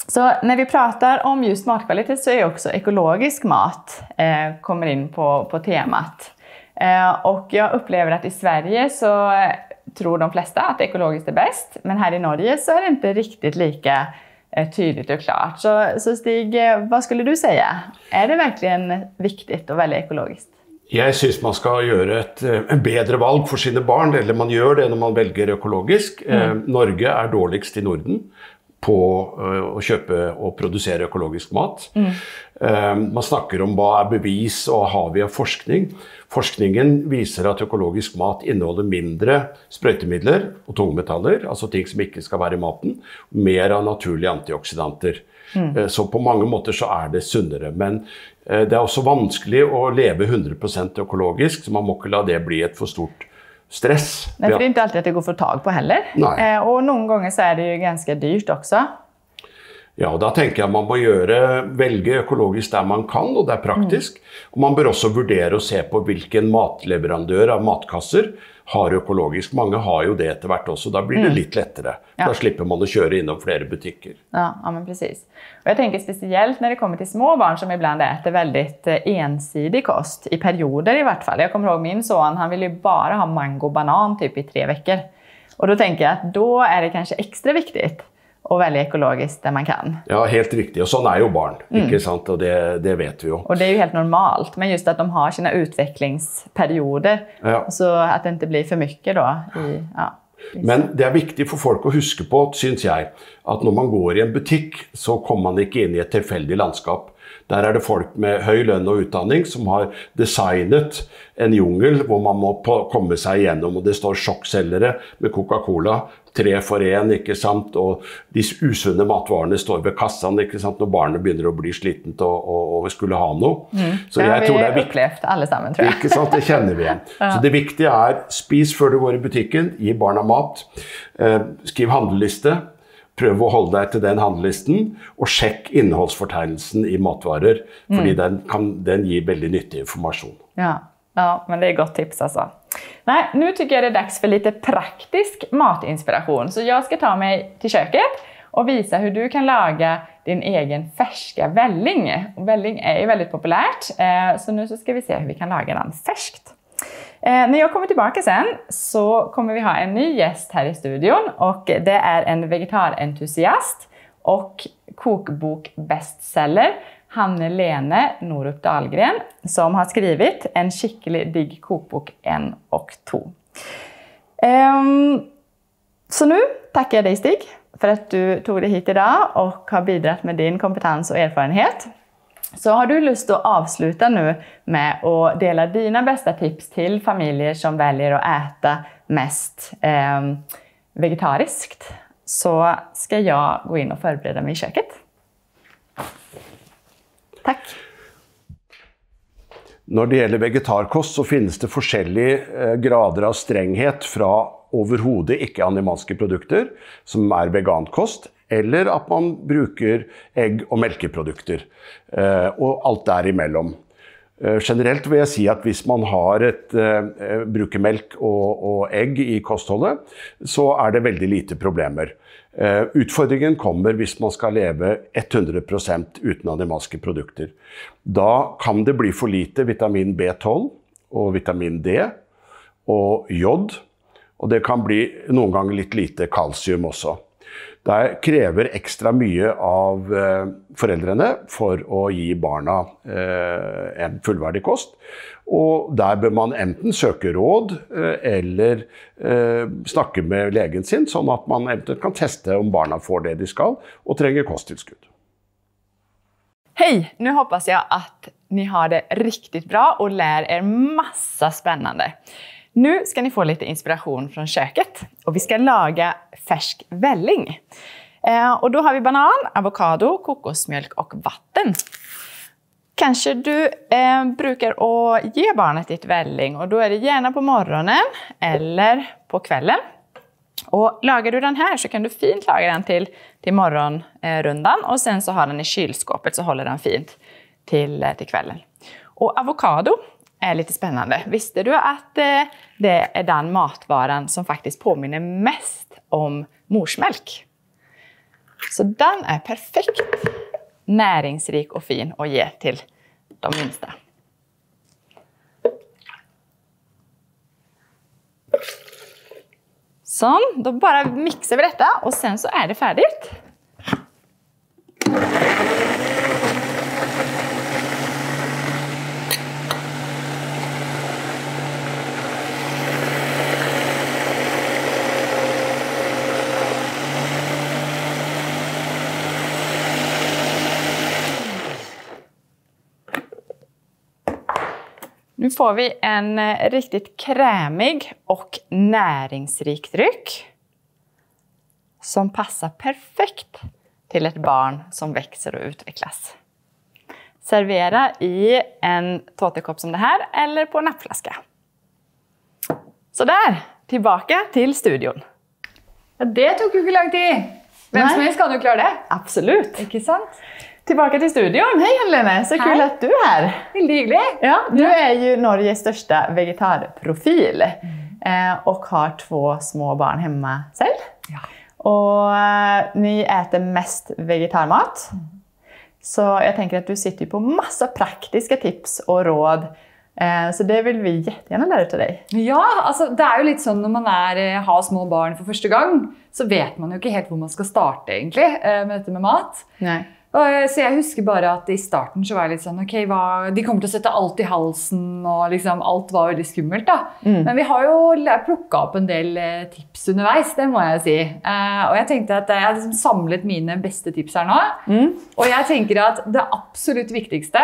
[SPEAKER 1] Så när vi pratar om just matkvalitet så också ekologisk mat kommer in på temat. Och jag upplever att i Sverige så tror de flesta att ekologiskt bäst. Men här i Norge så det inte riktigt lika tydligt och klart. Så Stig, vad skulle du säga? Det verkligen viktigt att välja ekologiskt?
[SPEAKER 2] Jeg synes man skal gjøre et bedre valg for sine barn, eller man gjør det når man velger økologisk. Norge dårligst i Norden på å kjøpe og produsere økologisk mat. Man snakker om hva bevis og har vi av forskning. Forskningen viser at økologisk mat inneholder mindre sprøytemidler og tungmetaller, altså ting som ikke skal være i maten, mer av naturlige antioksidanter. Så på mange måter så det sunnere, men det også vanskelig å leve 100% økologisk, så man må ikke la det bli et for stort stress.
[SPEAKER 1] Nej, för det är inte alltid att det går att få tag på heller. Och någon gånger så är det ju ganska dyrt också.
[SPEAKER 2] Ja, og da tenker jeg man må velge økologisk der man kan, og det er praktisk. Og man bør også vurdere å se på hvilken matleverandør av matkasser har økologisk. Mange har jo det etter hvert også, da blir det litt lettere. Da slipper man å kjøre innom flere butikker.
[SPEAKER 1] Ja, men precis. Och jag tänker speciellt när det kommer till små barn som ibland äter väldigt ensidig kost, i perioder i vart fall. Jag kommer ihåg min son, han vill ju bara ha mango och banan typ i 3 veckor. Och då tänker jag att då är det kanske extra viktigt och välja ekologiskt där man kan.
[SPEAKER 2] Ja, helt riktigt. Och sån är ju barn, inte sant? Och det vet vi ju.
[SPEAKER 1] Och det är ju helt normalt, men just att de har sina utvecklingsperioder. Så att det inte blir för mycket då.
[SPEAKER 2] Men det är viktigt för folk att huska på, syns jag, att när man går i en butik så kommer man inte in i ett tillfälligt landskap. Där är det folk med hög lön och utbildning som har designat en djungel hvor man må komma sig igenom, och det står chocksäljare med Coca-Cola 3 for 1, ikke sant, og de usunne matvarene står ved kassan, ikke sant, når barnet begynner å bli slitent og skulle ha noe.
[SPEAKER 1] Så det har vi upplevt alle sammen, tror jeg.
[SPEAKER 2] Ikke sant, det kjenner vi igjen. Så det viktige er, spis før du går i butikken, gi barna mat, skriv handleliste, prøv å holde deg til den handlelisten, og sjekk innholdsfortegnelsen i matvarer, fordi den gir veldig nyttig informasjon.
[SPEAKER 1] Ja, men det är gott tips alltså. Nej, nu tycker jag det är dags för lite praktisk matinspiration. Så jag ska ta mig till köket och visa hur du kan laga din egen färska välling. Och välling är ju väldigt populärt, så nu så ska vi se hur vi kan laga den färskt. När jag kommer tillbaka sen så kommer vi ha en ny gäst här i studion, och det är en vegetarentusiast och kokbokbestseller, Hanne-Lene Norup Dahlgren, som har skrivit en skikkelig digg kokbok 1 och 2. Så nu tackar jag dig, Stig, för att du tog dig hit idag och har bidragit med din kompetens och erfarenhet. Så har du lust att avsluta nu med att dela dina bästa tips till familjer som väljer att äta mest vegetariskt, så ska jag gå in och förbereda mig i köket. Tack.
[SPEAKER 2] Når det gjelder vegetarkost så finnes det forskjellige grader av strenghet fra overhodet ikke animalske produkter, som er vegankost, eller at man bruker egg- og melkeprodukter, og alt derimellom. Generelt vil jeg si at hvis man bruker melk og egg i kostholdet, så er det veldig lite problemer. Utfordringen kommer hvis man skal leve 100% uten animalske produkter. Da kan det bli for lite vitamin B12 og vitamin D og jod, og det kan bli noen ganger litt lite kalsium også. Det krever ekstra mye av foreldrene for å gi barna en fullverdig kost, og der bør man enten søke råd eller snakke med legen sin, sånn at man eventuelt kan teste om barna får det de skal og trenger kosttilskudd.
[SPEAKER 1] Hej! Nu hoppas jag att ni har det riktigt bra och lär er massa spännande. Nu ska ni få lite inspiration från köket, och vi ska laga färsk välling. Och då har vi banan, avokado, kokosmjölk och vatten. Kanske du brukar att ge barnet ditt välling, och då är det gärna på morgonen eller på kvällen. Och lagar du den här så kan du fint laga den till morgonrundan, och sen så har den i kylskåpet så håller den fint till kvällen. Och avokado är lite spännande. Visste du att det är den matvaran som faktiskt påminner mest om morsmjölk? Så den är perfekt näringsrik och fin att ge till de minsta. Så, då bara mixar vi detta och sen så är det färdigt. Nu får vi en riktigt krämig och näringsrik dryck som passar perfekt till ett barn som växer och utvecklas. Servera i en tårtekopp som det här eller på en nappflaska. Så där, tillbaka till studion.
[SPEAKER 4] Ja, det tok jo ikke lang tid. Hvem som helst kan jo klare det.
[SPEAKER 1] Absolut.
[SPEAKER 4] Ikke sant?
[SPEAKER 1] Tillbaka till studion. Hej Helene, så kul att du är här.
[SPEAKER 4] Veldig hyggelig.
[SPEAKER 1] Ja, du är ju Norges största vegetarprofil och har 2 små barn hemma själv.
[SPEAKER 4] Ja.
[SPEAKER 1] Och ni äter mest vegetarmat. Så jag tänker att du sitter ju på massa praktiska tips och råd. Så det vill vi jättegärna lära ut av dig.
[SPEAKER 4] Ja, altså det er jo litt sånn når man har små barn for første gang, så vet man jo ikke helt hvor man skal starte egentlig med dette med mat.
[SPEAKER 1] Nej.
[SPEAKER 4] Så jeg husker bare at i starten så var jeg litt sånn, ok, de kommer til å sette alt i halsen, og liksom alt var veldig skummelt da. Men vi har jo plukket opp en del tips underveis, det må jeg si. Og jeg tenkte at jeg har liksom samlet mine beste tips her nå. Og jeg tenker at det absolutt viktigste,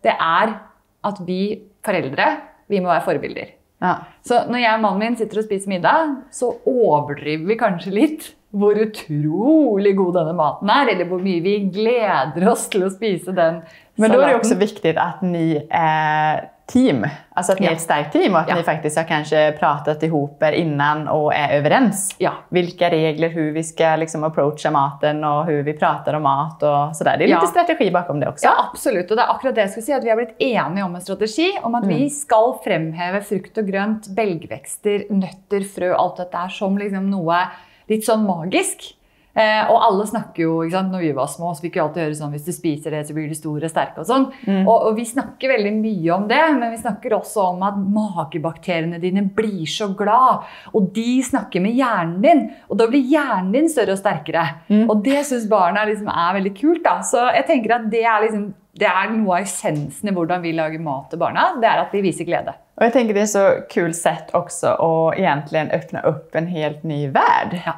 [SPEAKER 4] det er at vi foreldre, vi må være forbilder.
[SPEAKER 1] Ja.
[SPEAKER 4] Så når jeg og mannen min sitter og spiser middag, så overdriver vi kanskje litt hvor utrolig god denne maten eller hvor mye vi gleder oss til å spise den salaten.
[SPEAKER 1] Men då är det också viktigt att ni är team. Alltså att ni är ett starkt team och att ni faktiskt har kanske pratat ihop er innan och är överens.
[SPEAKER 4] Ja.
[SPEAKER 1] Vilka regler, hur vi ska liksom approacha maten och hur vi pratar om mat och sådär. Det är lite strategi bakom det också.
[SPEAKER 4] Ja, absolutt. Og det akkurat det jeg skulle si, at vi har blitt enige om en strategi, om at vi skal fremheve frukt og grønt, belgvekster, nøtter, frø, alt dette som liksom noe litt sånn magisk. Og alle snakker jo, ikke sant, når vi var små, så fikk vi alltid høre sånn, hvis du spiser det, så blir du stor og sterk og sånn. Og vi snakker veldig mye om det, men vi snakker også om at magebakteriene dine blir så glad, og de snakker med hjernen din, og da blir hjernen din større og sterkere. Og det synes barna liksom veldig kult da. Så jeg tenker at det liksom, det noe av essensen i hvordan vi lager mat til barna, det at vi viser glede.
[SPEAKER 1] Och jag tänker det är så kul sätt också att egentligen öppna upp en helt ny värld.
[SPEAKER 4] Ja.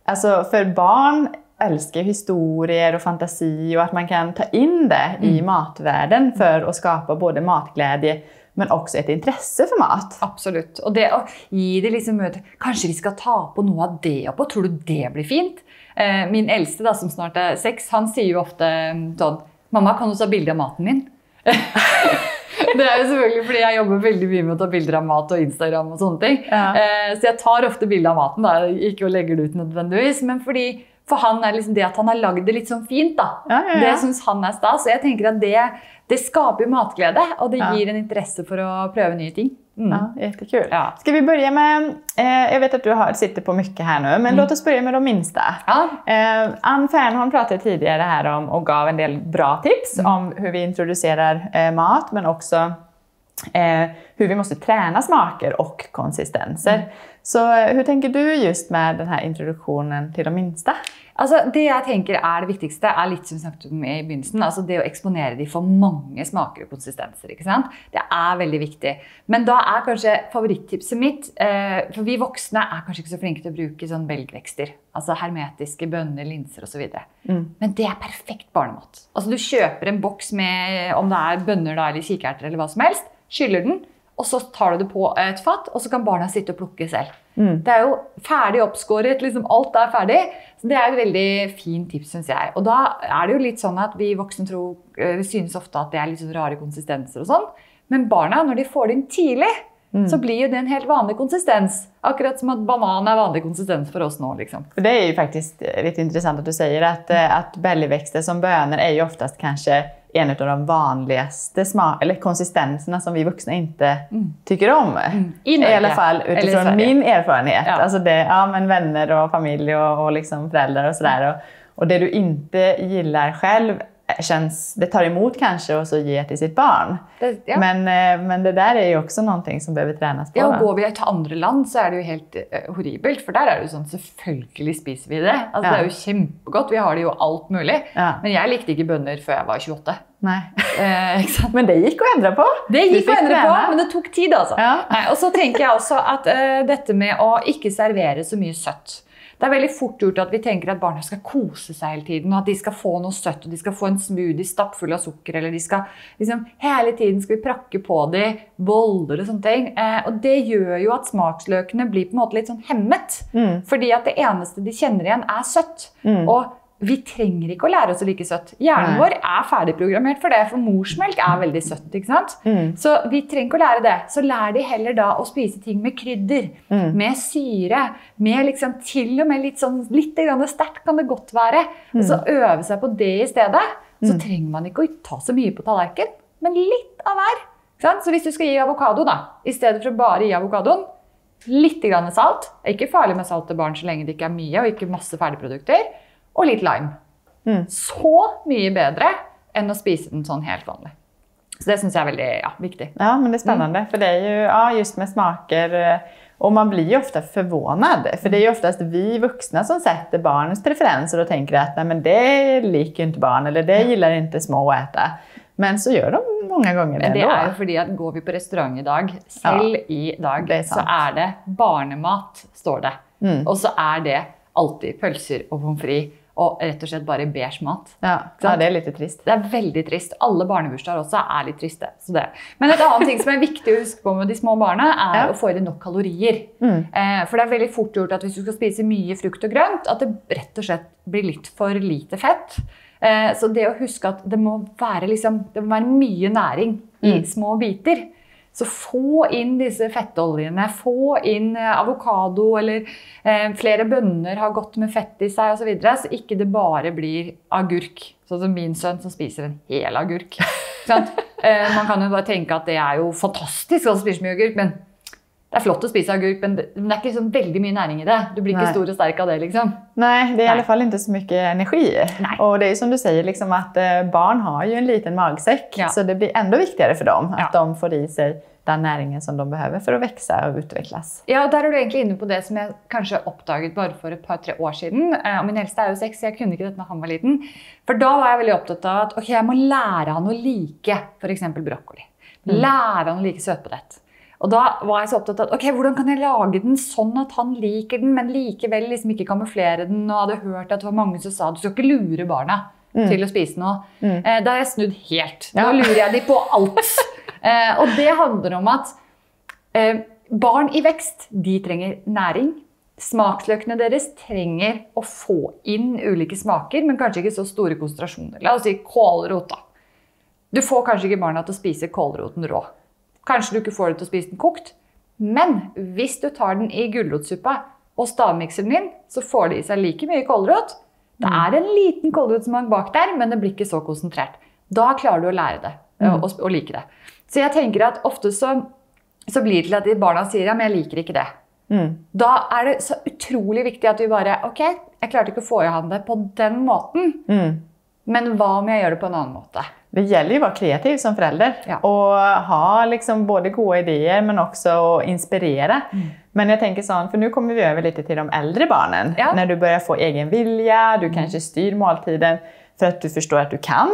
[SPEAKER 1] Alltså för barn älskar historier och fantasi och att man kan ta in det i matvärlden för att skapa både matglädje men också ett intresse för mat.
[SPEAKER 4] Absolutt. Og det å gi det liksom møte, kanskje vi skal ta på noe av det oppå, tror du det blir fint? Min eldste da, som snart 6, han sier jo ofte sånn, mamma, kan du ta bilde av maten min? Det jo selvfølgelig fordi jeg jobber veldig mye med å ta bilder av mat og Instagram og sånne ting. Så jeg tar ofte bilder av maten, da, ikke å legge det ut nødvendigvis, men fordi for han liksom det at han har laget det litt sånn fint da. Det synes han stas, så jeg tenker at det skaper matglede, og det gir en interesse for å prøve nye ting.
[SPEAKER 1] Ja, jättekul. Ja. Ska vi börja med, jag vet att du sitter på mycket här nu, men låt oss börja med de minsta.
[SPEAKER 4] Ja.
[SPEAKER 1] Ann Fernholm pratade tidigare här om och gav en del bra tips om hur vi introducerar mat, men också hur vi måste träna smaker och konsistenser. Så hur tänker du just med den här introduktionen till de minsta?
[SPEAKER 4] Altså, det jeg tenker det viktigste litt som vi snakket om i begynnelsen, altså det å eksponere de for mange smaker og konsistenser, ikke sant? Det veldig viktig. Men da kanskje favorittipset mitt, for vi voksne kanskje ikke så flinke til å bruke sånn belgvekster, altså hermetiske bønner, linser og så videre. Men det perfekt barnemat. Altså du kjøper en boks med, om det bønner da, eller kikerter eller hva som helst, skyller den, og så tar du det på et fatt, og så kan barna sitte og plukke selv. Det jo ferdig oppskåret, liksom alt ferdig. Så det et veldig fint tips, synes jeg. Og da det jo litt sånn at vi voksne synes ofte at det litt sånn rare konsistenser og sånn. Men barna, når de får det inn tidlig, så blir jo det en helt vanlig konsistens. Akkurat som at banan vanlig konsistens for oss nå, liksom.
[SPEAKER 1] För det ju faktiskt lite intressant att du säger att belgväxter som bönor ju oftast kanske en av de vanligaste eller konsistenserna som vi vuxna inte tycker om. I alla fall utifrån min erfarenhet. Ja. Alltså det, men vänner och familj och liksom föräldrar och sådär. Och det du inte gillar själv det tar emot kanske och så ger till sitt barn. Men det där ju också någonting som behöver tränas på.
[SPEAKER 4] Ja, och går vi till andra land så det ju helt horribelt, för där det ju sånn, selvfølgelig spiser vi det. Altså, det jo kjempegott, vi har det jo alt mulig. Men jeg likte ikke bønner før jeg var 28.
[SPEAKER 1] Nei. Men det gikk å endre på.
[SPEAKER 4] Det gikk å endre på, men det tok tid altså. Nei, og så tenker jeg også at dette med å ikke servere så mye søtt. Det veldig fort gjort at vi tenker at barna skal kose seg hele tiden, og at de skal få noe søtt, og de skal få en smoothie stappfull av sukker, eller de skal liksom, hele tiden skal vi prakke på de boller og sånne ting. Og det gjør jo at smaksløkene blir på en måte litt sånn hemmet, fordi at det eneste de kjenner igjen søtt. Og
[SPEAKER 1] vi trenger ikke å lære oss å like søtt. Hjernen vår ferdigprogrammert for det, for morsmelk veldig søtt, ikke sant? Så vi trenger ikke å lære det. Så lær de heller da å spise ting med krydder, med syre, med liksom til og med litt grann sterkt kan det godt være. Og så øve seg på det i stedet. Så trenger man ikke å ta så mye på tallerken, men litt av hver. Så hvis du skal gi avokado da, i stedet for å bare gi avokadoen, litt grann salt. Det ikke farlig med salt til barn så lenge det ikke mye, og ikke masse ferdigprodukter. Og litt lime. Så mye bedre enn å spise den sånn helt vanlig. Så det synes jeg veldig viktig.
[SPEAKER 4] Ja, men det spennende. For det ju, just med smaker, och man blir ju ofta förvånad. För det är ju oftast vi vuxna som sätter barnens preferenser och tänker att nej, men det liker inte barn, eller det gillar inte små att äta. Men så gjør de mange ganger det.
[SPEAKER 1] Det jo fordi at går vi på restaurant i dag, selv i dag, så det barnemat, står det. Og så det alltid pølser og pommes frites, og rett og slett bare beige mat.
[SPEAKER 4] Ja, det litt trist.
[SPEAKER 1] Det veldig trist. Alle barnebursdager også litt triste. Så det. Men et annet ting som viktig å huske på med de små barna, å få i det nok kalorier. For det veldig fort gjort at hvis du skal spise mye frukt og grønt, at det rett og slett blir litt for lite fett. Så det å huske at det må være mye næring i små biter. Så få inn disse fettoljene, få inn avokado, eller flere bønner har gått med fett i seg og så videre, så ikke det bare blir agurk. Sånn som min sønn som spiser en hel agurk. Man kan jo bare tenke at det jo fantastisk å spise mye agurk, men det flott å spise agurk, men det ikke så veldig mye næring i det. Du blir ikke stor og sterk av det, liksom.
[SPEAKER 4] Nej, det i alla fall inte så mycket energi.
[SPEAKER 1] Nej.
[SPEAKER 4] Och det som du säger, liksom, att barn har ju en liten magsäck. Så det blir ändå viktigare för dem att de får i sig den näringen som de behöver för att växa och utvecklas.
[SPEAKER 1] Ja, og der du egentlig inne på det som jeg kanskje oppdaget bare for et par-tre år siden. Og min eldste jo 6, så jeg kunne ikke dette når han var liten. For da var jeg veldig opptatt av at jeg må lære han å like for eksempel brokkoli. Lære han å like søtpotet. Og da var jeg så opptatt av, hvordan kan jeg lage den sånn at han liker den, men likevel liksom ikke kamuflere den, og hadde hørt at det var mange som sa, du skal ikke lure barna til å spise noe. Da har jeg snudd helt. Da lurer jeg de på alt. Og det handler om at barn i vekst, de trenger næring. Smaksløkene deres trenger å få inn ulike smaker, men kanskje ikke så store konsentrasjoner. La oss si kålrot da. Du får kanskje ikke barna til å spise kålroten rå. Kanskje du ikke får det til å spise den kokt, men hvis du tar den i gulrotsuppa og stavmikseren din, så får de i seg like mye kålrot. Det en liten kålrotsmak bak der, men det blir ikke så konsentrert. Da klarer du å lære det, og like det. Så jeg tenker at ofte så blir det til at de barna sier, ja, men jeg liker ikke det. Da det så utrolig viktig at vi bare, jeg klarte ikke å få i han det på den måten, men hva om jeg gjør det på en annen måte?
[SPEAKER 4] Det gäller ju att vara kreativ som förälder och ha liksom både goda idéer men också att inspirera. Men jag tänker sån, för nu kommer vi över lite till de äldre barnen. När du börjar få egen vilja, du kanske styr måltiden för att du förstår att du kan.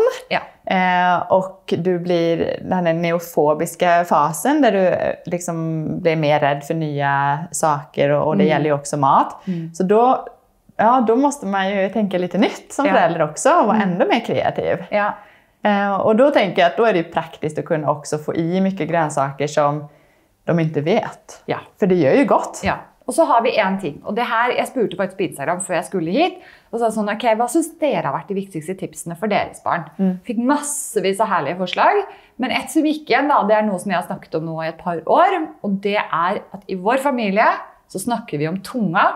[SPEAKER 4] Och du blir den här neofobiska fasen där du liksom blir mer rädd för nya saker och det gäller ju också mat. Så då måste man ju tänka lite nytt som förälder också och vara ännu mer kreativ. Och då tänker jag att då det ju praktiskt att kunna också få i mycket grönsaker som de inte vet. För det gör ju gott.
[SPEAKER 1] Og så har vi en ting, og det her, jeg spurte faktisk på Instagram før jeg skulle hit, og sa sånn, hva synes dere har vært de viktigste tipsene for deres barn? Fikk massevis av herlige forslag, men et som gikk igjen da, det noe som jeg har snakket om nå i et par år, og det at i vår familie så snakker vi om tunga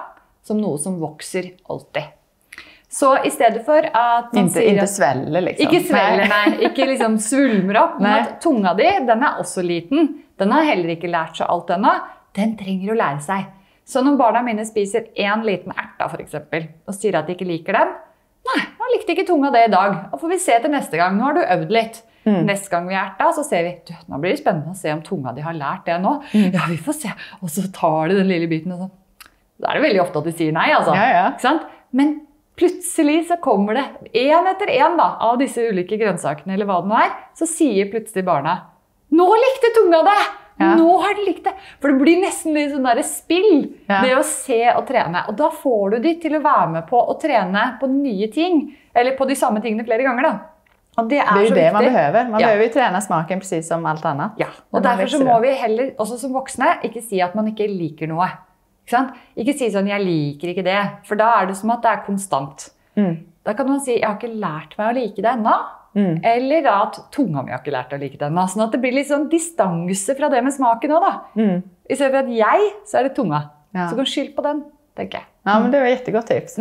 [SPEAKER 1] som noe som vokser alltid. Så i stedet for at man sier
[SPEAKER 4] ikke svelle, liksom.
[SPEAKER 1] Ikke svelle, nei. Ikke liksom svulmer opp. Men at tunga di, den også liten. Den har heller ikke lært seg alt ennå. Den trenger å lære seg. Så når barna mine spiser en liten erta, for eksempel, og sier at de ikke liker den, nei, han likte ikke tunga det i dag. Og får vi se til neste gang. Nå har du øvd litt. Neste gang vi erta, så ser vi, nå blir det spennende å se om tunga di har lært det nå. Ja, vi får se. Og så tar de den lille biten, og så. Da det veldig ofte at de sier nei, altså. Ikke sant? Men plutselig så kommer det en etter en da, av disse ulike grønnsakene, eller hva det nå så sier plutselig barna, nå likte tunga det! Nå har de likt det! For det blir nesten litt sånn der spill, det å se og trene. Og da får du de til å være med på å trene på nye ting, eller på de samme tingene flere ganger da. Og det
[SPEAKER 4] så viktig. Man behøver. Man behøver jo trene smaken precis som alt annet.
[SPEAKER 1] Og derfor så må vi heller, også som voksne, ikke si at man ikke liker noe. Ikke si sånn, jeg liker ikke det, for da det som at det konstant.
[SPEAKER 7] da kan man si, jeg har ikke lært meg å like det ennå. Eller da at tunga mi har ikke lært å like det ennå. Sånn at det blir litt sånn distanse fra det med smaken også da. I stedet for at jeg, så det tunga. Så kan skyld på den, tenker jeg.
[SPEAKER 1] Ja, men det var jättegott tips.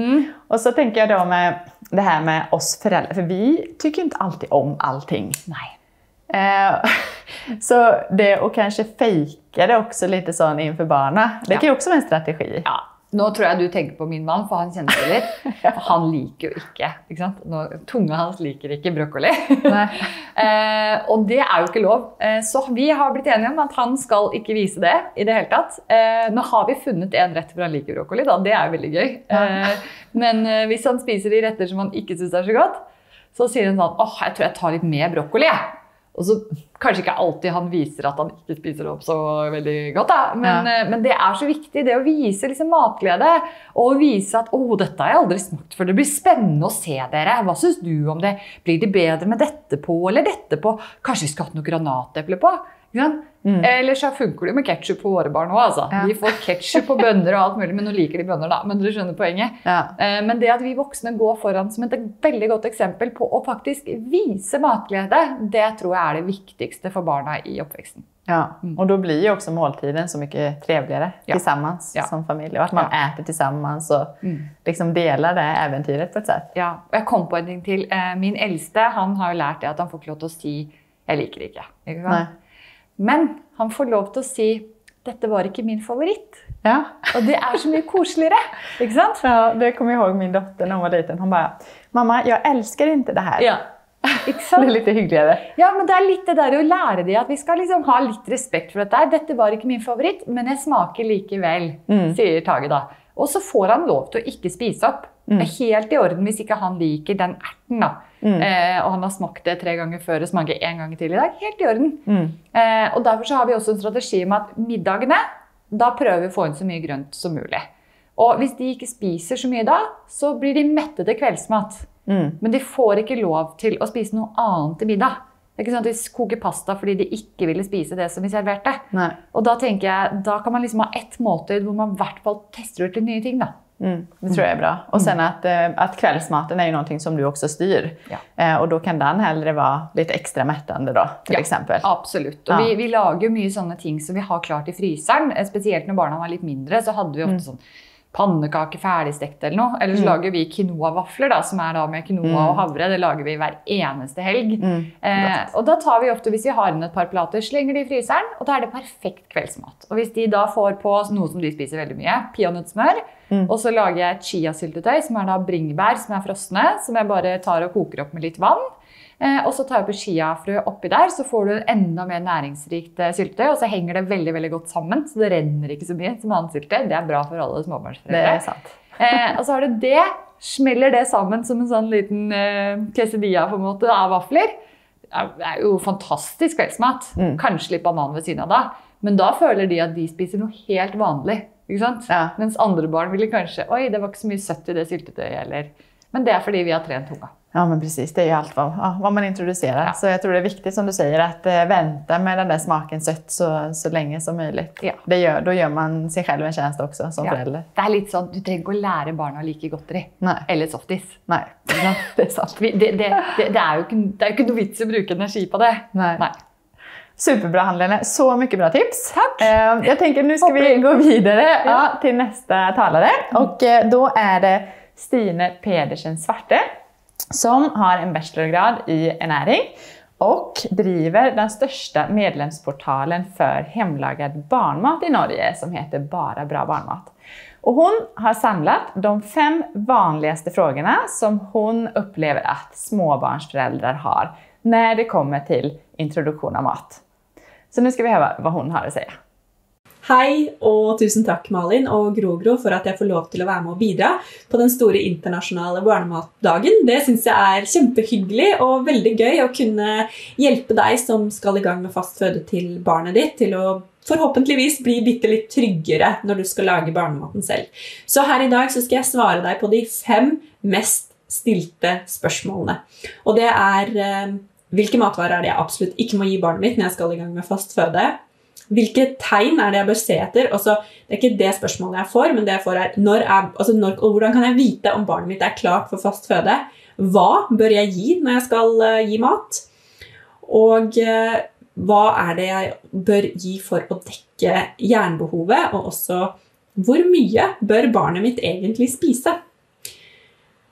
[SPEAKER 1] Och så tänker jag då med det här med oss föräldrar, för vi tycker inte alltid om allting.
[SPEAKER 7] Nej.
[SPEAKER 1] Så det att kanske fejka det också lite sån inför barna, det kan ju också vara en strategi.
[SPEAKER 7] Ja. Nå tror jeg du tenker på min mann, for han kjenner det litt. For han liker jo ikke sant? Tunga hans liker ikke brokkoli. Og det jo ikke lov. Så vi har blitt enige om at han skal ikke vise det i det hele tatt. Nå har vi funnet en rett hvor han liker brokkoli, da. Det jo veldig gøy. Men hvis han spiser de retter som han ikke synes så godt, så sier han sånn, jeg tror jeg tar litt mer brokkoli. Og så kanskje ikke alltid han viser at han ikke spiser opp så veldig godt da. Men det så viktig, det å vise liksom matglede, og vise at dette har jeg aldri smakt før. Det blir spennende å se dere. Hva synes du om det? Blir det bedre med dette på, eller dette på? Kanskje vi skal ha noe granateple på? Eller så funker det med ketchup på våre barn også, altså. De får ketchup på bønner og alt mulig, men nå liker de bønner da, men dere skjønner poenget. Men det at vi voksne går foran som et veldig godt eksempel på å faktisk vise matglede, det tror jeg det viktigste for barna i oppveksten.
[SPEAKER 1] Ja, och då blir ju också måltiden så mycket trevligare tillsammans som familj. Och att man äter tillsammans och liksom delar det äventyret på ett sätt.
[SPEAKER 7] Ja, och jag kom på en ting till. Min äldste, han har ju lärt det att han får lov till att si, jag liker ikke.
[SPEAKER 1] Nej.
[SPEAKER 7] Men han får lov til å si, dette var ikke min favoritt.
[SPEAKER 1] Ja.
[SPEAKER 7] Og det så mye koseligere, ikke sant?
[SPEAKER 1] Ja, det kommer jag ihåg min dotter när hon var liten. Hon bara, mamma, jag älskar inte det här.
[SPEAKER 7] Ja. Ikke sant?
[SPEAKER 1] Det lite hyggeligere.
[SPEAKER 7] Ja, men det litt det der å lære de at vi skal liksom ha litt respekt for dette. Dette var ikke min favoritt, men jeg smaker likevel, sier Tage da. Og så får han lov til å ikke spise opp. Det helt i orden hvis ikke han liker den erten da. Og han har smakt det 3 ganger før og smaker 1 gang til i dag. Helt i orden. Og derfor så har vi også en strategi med at middagene, da prøver vi å få inn så mye grønt som mulig. Og hvis de ikke spiser så mye da, så blir de mettet til kveldsmat. Men de får ikke lov til å spise noe annet til middag. Det ikke sånn at de koker pasta fordi de ikke ville spise det som vi serverte.
[SPEAKER 1] Nei.
[SPEAKER 7] Og da tenker jeg, da kan man liksom ha ett måltid hvor man i hvert fall tester ut litt nye ting da.
[SPEAKER 1] Det tror jag bra. Och sen att kvällsmaten ju någonting som du också styr. Och då kan den hellre vara lite extra mättande då, till exempel.
[SPEAKER 7] Absolutt. Og vi lager jo mye sånne ting som vi har klart i fryseren. Spesielt når barna var litt mindre, så hadde vi ofte sånn pannekake ferdigstekt eller noe. Eller så lager vi quinoa-vafler da, som da med quinoa og havre. Det lager vi hver eneste helg. Og da tar vi ofte, hvis vi har inn et par plater, slenger de i fryseren, og da det perfekt kveldsmat. Og hvis de da får på noe som de spiser veldig mye, peanøttsmør, og så lager jeg chia-syltetøy, som da bringebær, som frosne, som jeg bare tar og koker opp med litt vann. Og så tar jeg på chia-frø oppi der, så får du enda mer næringsrikt syltetøy, og så henger det veldig, veldig godt sammen, så det renner ikke så mye som annet syltetøy. Det bra for alle småbarnsforeldre.
[SPEAKER 1] Det sant.
[SPEAKER 7] Og så har du det, smeller det sammen som en sånn liten quesadilla på en måte av vafler. Det jo fantastisk kveldsmat. Kanskje litt banan ved siden av da, men da føler de at de spiser noe helt vanlig, ikke sant? Mens andre barn ville kanskje, oi, det var ikke så mye søtt i det syltetøyet, eller... Men det fordi vi har trent tunga.
[SPEAKER 1] Ja, men precis. Det ju allt vad man introducerar. Så jag tror det är viktigt som du säger att vänta med den där smaken sött så länge som möjligt. Då gör man sig själv en tjänst också som förälder.
[SPEAKER 7] Det litt sånn, du trenger ikke å lære barna å like godteri.
[SPEAKER 1] Nei.
[SPEAKER 7] Eller softis.
[SPEAKER 1] Nei, det sant.
[SPEAKER 7] Det jo ikke noe vits å bruke energi på det.
[SPEAKER 1] Nei. Superbra, Hanne-Lene. Så mycket bra tips.
[SPEAKER 7] Tack.
[SPEAKER 1] Jag tänker nu ska vi gå vidare till nästa talare. Och då det Stine Pedersen Svarte som har en bachelorgrad i ernäring och driver den största medlemsportalen för hemlagad barnmat i Norge som heter Bara bra barnmat. Och hon har samlat de 5 vanligaste frågorna som hon upplever att småbarnsföräldrar har när det kommer till introduktion av mat. Så nu ska vi höra vad hon har att säga.
[SPEAKER 8] Hei, og tusen takk Malin og Grogro for at jeg får lov til å være med og bidra på den store internasjonale barnematdagen. Det synes jeg kjempehyggelig og veldig gøy å kunne hjelpe deg som skal i gang med fast føde til barnet ditt til å forhåpentligvis bli bitte litt tryggere når du skal lage barnematen selv. Så her i dag så skal jeg svare deg på de 5 mest stilte spørsmålene. Og det hvilke matvarer det jeg absolutt ikke må gi barnet mitt når jeg skal i gang med fast føde? hvilke tegn det jeg bør se etter? Altså, det ikke det spørsmålet jeg får, men det jeg får hvordan kan jeg vite om barnet mitt klart for fast føde? Hva bør jeg gi når jeg skal gi mat? Og hva det jeg bør gi for å dekke jernbehovet? Og også, hvor mye bør barnet mitt egentlig spise?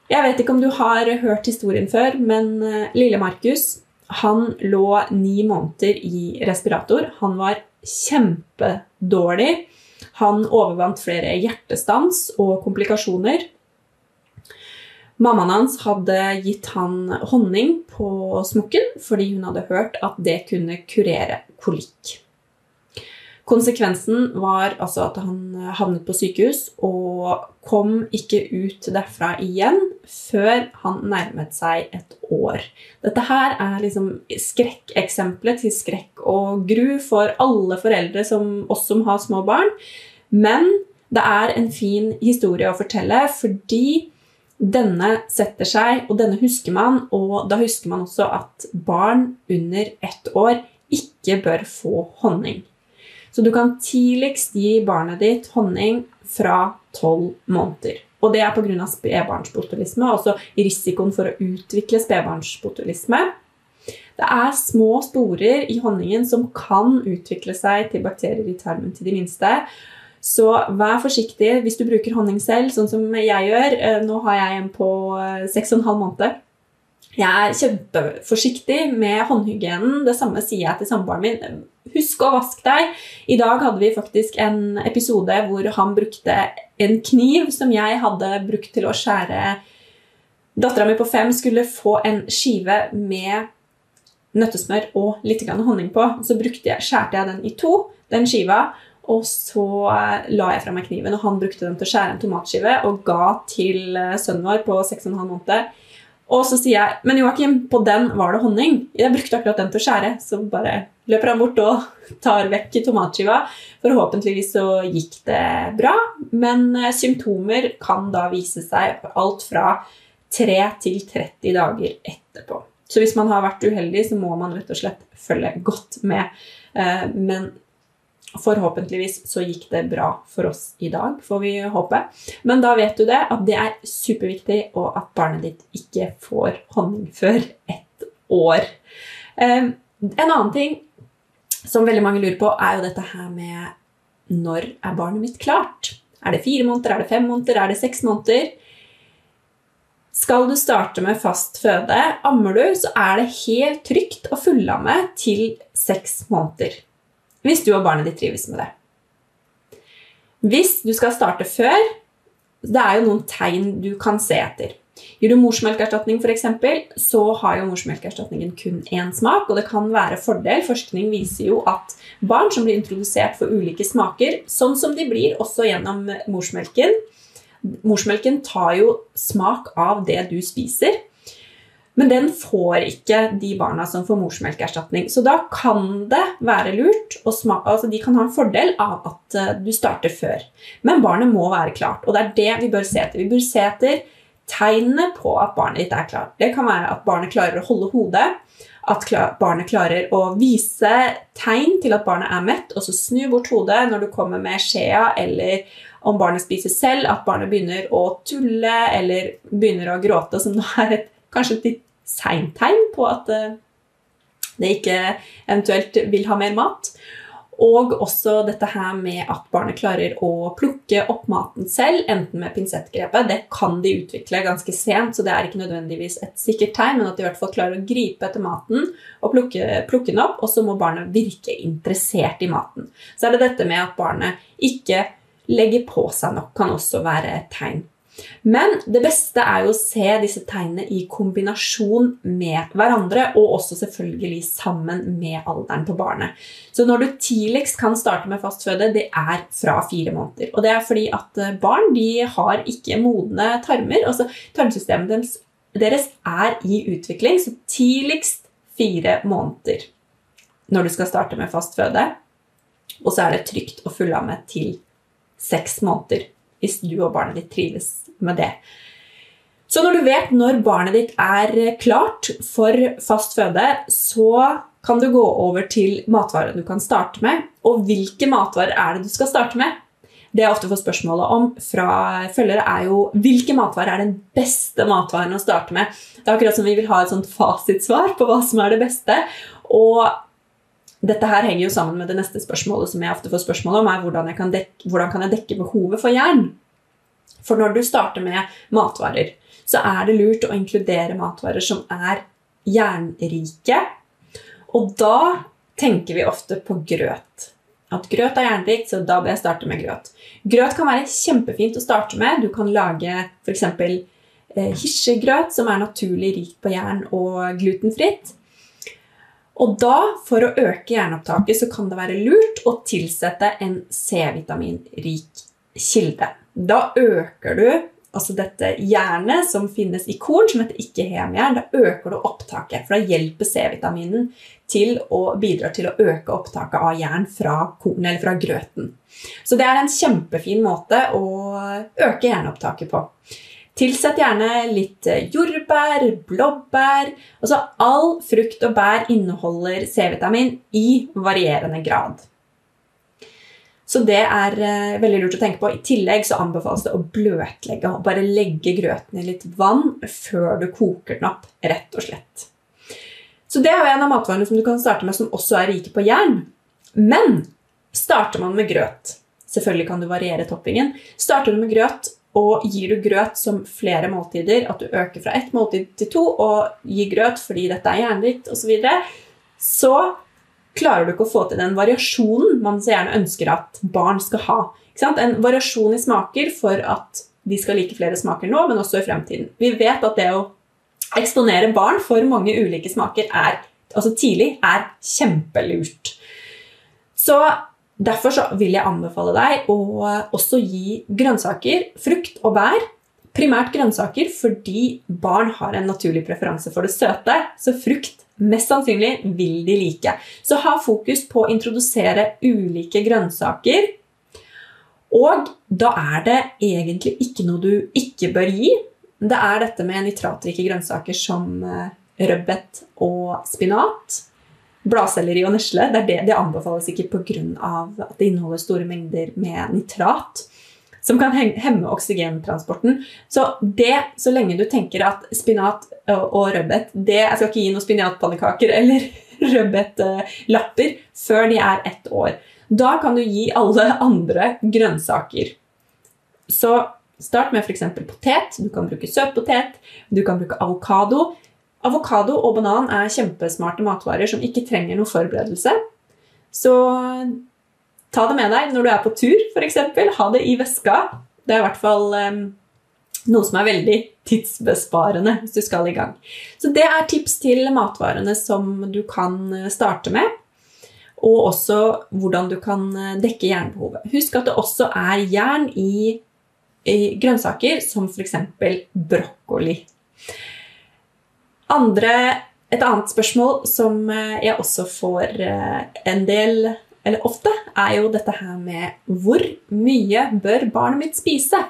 [SPEAKER 8] Jeg vet ikke om du har hørt historien før, men lille Markus, han lå 9 måneder i respirator. Han var kjempedårlig. Han overvant flere hjertestans og komplikasjoner. Mammaen hans hadde gitt han honning på smokken, fordi hun hadde hørt at det kunne kurere kolikk. Konsekvensen var altså at han havnet på sykehus og kom ikke ut derfra igjen før han nærmet seg 1 år. Dette her liksom skrekkeksemplet til skrekk og gru for alle foreldre som oss som har små barn. Men det en fin historie å fortelle fordi denne setter seg, og denne husker man, og da husker man også at barn under 1 år ikke bør få honning. Så du kan tidligst gi barnet ditt honning fra 12 måneder. Og det på grunn av spedbarnsbotulisme, altså risikoen for å utvikle spedbarnsbotulisme. Det små sporer i honningen som kan utvikle seg til bakterier i tarmen til de minste. Så vær forsiktig hvis du bruker honning selv, sånn som jeg gjør. Nå har jeg en på 6,5 måneder. Jeg kjempeforsiktig med håndhygienen. Det samme sier jeg til samboeren min. Husk å vaske deg. I dag hadde vi faktisk en episode hvor han brukte en kniv som jeg hadde brukt til å skjære. Datteren min på 5 skulle få en skive med nøttesmør og litt honning på. Så skjærte jeg den i 2, den skiva, og så la jeg fra meg kniven, og han brukte den til å skjære en tomatskive og ga til sønnen vår på 6,5 måneder. Og så sier jeg, men Joachim, på den var det honning. Jeg brukte akkurat den til å skjære, så bare løper han bort og tar vekk tomatskiva. Forhåpentligvis så gikk det bra, men symptomer kan da vise seg alt fra 3 til 30 dager etterpå. Så hvis man har vært uheldig, så må man rett og slett følge godt med. Men forhåpentligvis så gikk det bra for oss i dag, får vi håpe. Men da vet du det, at det superviktig, og at barnet ditt ikke får honning før 1 år. En annen ting som veldig mange lurer på, jo dette her med når barnet mitt klart? Det 4 måneder, det 5 måneder, det 6 måneder? Skal du starte med fast føde, ammer du, så det helt trygt å fullamme til 6 måneder. Hvis du og barnet ditt trives med det. Hvis du skal starte før, det jo noen tegn du kan se etter. Gir du morsmelkerstatning for eksempel, så har jo morsmelkerstatningen kun 1 smak, og det kan være fordel. Forskning viser jo at barn som blir introdusert for ulike smaker, sånn som de blir også gjennom morsmelken. Morsmelken tar jo smak av det du spiser, men den får ikke de barna som får morsmelkerstatning. Så da kan det være lurt, altså de kan ha en fordel av at du starter før. Men barnet må være klart, og det det vi bør se etter. Vi bør se etter tegnene på at barnet ditt klart. Det kan være at barnet klarer å holde hodet, at barnet klarer å vise tegn til at barnet mett, og så snu bort hodet når du kommer med skjea, eller om barnet spiser selv, at barnet begynner å tulle, eller begynner å gråte, som kanskje et litt sent tegn på at det ikke eventuelt vil ha mer mat. Og også dette her med at barnet klarer å plukke opp maten selv, enten med pinsettgrepet. Det kan de utvikle ganske sent, så det ikke nødvendigvis et sikkert tegn, men at de i hvert fall klarer å gripe etter maten og plukke den opp, og så må barnet virke interessert i maten. Så det dette med at barnet ikke legger på seg nok, kan også være et tegn. Men det beste jo å se disse tegnene i kombinasjon med hverandre, og også selvfølgelig sammen med alderen på barnet. Så når du tidligst kan starte med fastføde, det fra 4 måneder. Og det fordi at barn, de har ikke modne tarmer, altså tarmsystemet deres i utvikling, så tidligst 4 måneder når du skal starte med fastføde. Og så det trygt å fullamme til 6 måneder, hvis du og barnet ditt trives med det. Så når du vet når barnet ditt klart for fast føde, så kan du gå over til matvarer du kan starte med. Og hvilke matvarer det du skal starte med? Det jeg ofte får spørsmålet om fra følgere jo, hvilke matvarer den beste matvaren å starte med? Det akkurat som vi vil ha et sånt fasitsvar på hva som det beste. Og dette her henger jo sammen med det neste spørsmålet som jeg ofte får spørsmål om, hvordan kan jeg dekke behovet for jern? For når du starter med matvarer, så det lurt å inkludere matvarer som jernrike. Og da tenker vi ofte på grøt. At grøt jernrikt, så da bør jeg starte med grøt. Grøt kan være kjempefint å starte med. Du kan lage for eksempel hirsegrøt, som naturlig rikt på jern og glutenfritt. Og da, for å øke jernopptaket, så kan det være lurt å tilsette en C-vitaminrik kilde. Da øker du dette jernet som finnes i korn, som heter ikke-hemjern, da øker du opptaket, for da hjelper C-vitaminen til å bidra til å øke opptaket av jern fra korn eller fra grøten. Så det en kjempefin måte å øke jernopptaket på. Tilsett gjerne litt jordbær, blåbær, all frukt og bær inneholder C-vitamin i varierende grad. Så det veldig lurt å tenke på. I tillegg så anbefales det å bløtlegge, og bare legge grøten i litt vann før du koker den opp, rett og slett. Så det en av matvarene som du kan starte med, som også rike på jern. Men starter man med grøt, selvfølgelig kan du variere toppingen, starter du med grøt, og gir du grøt som flere måltider, at du øker fra 1 måltid til 2, og gir grøt fordi dette jernrikt, og så videre, så klarer du ikke å få til den variasjonen man så gjerne ønsker at barn skal ha. Ikke sant? En variasjon i smaker for at de skal like flere smaker nå, men også i fremtiden. Vi vet at det å eksponere barn for mange ulike smaker tidlig kjempelurt. Så derfor så vil jeg anbefale deg å også gi grønnsaker, frukt og bær, primært grønnsaker, fordi barn har en naturlig preferanse for det søte, så frukt mest sannsynlig vil de like. Så ha fokus på å introdusere ulike grønnsaker, og da det egentlig ikke noe du ikke bør gi. Det dette med nitratrike grønnsaker som rødbet og spinat, bladselleri og nesle. Det anbefales ikke på grunn av at det inneholder store mengder med nitrat, som kan hemme oksygentransporten. Så lenge du tenker at spinat og rødbet, jeg skal ikke gi noen spinatpannekaker eller rødbetlapper før de 1 år. Da kan du gi alle andre grønnsaker. Så start med for eksempel potet, du kan bruke søtpotet, du kan bruke avokado. Avokado og banan kjempesmarte matvarer som ikke trenger noe forberedelse. Så ta det med deg når du på tur, for eksempel. Ha det i veska. Det i hvert fall noe som veldig tidsbesparende hvis du skal i gang. Så det tips til matvarene som du kan starte med, og også hvordan du kan dekke jernbehovet. Husk at det også jern i grønnsaker, som for eksempel brokkoli. Et annet spørsmål som jeg også får en del, eller ofte, jo dette her med hvor mye bør barnet mitt spise?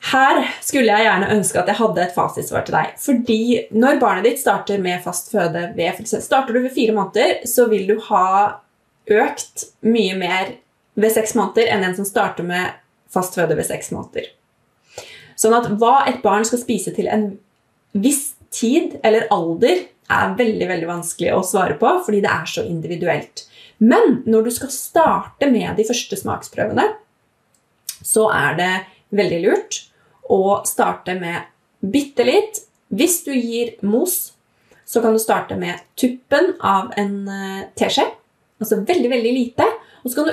[SPEAKER 8] Her skulle jeg gjerne ønske at jeg hadde et fasitsvar til deg, fordi når barnet ditt starter med fast føde, starter du ved 4 måneder, så vil du ha økt mye mer ved 6 måneder enn en som starter med fast føde ved 6 måneder. Sånn at hva et barn skal spise til en viss tid eller alder veldig, veldig vanskelig å svare på, fordi det så individuelt. Men når du skal starte med de første smaksprøvene, så det veldig lurt å starte med bittelitt. Hvis du gir mos, så kan du starte med tuppen av en teskje, altså veldig, veldig lite, og så kan du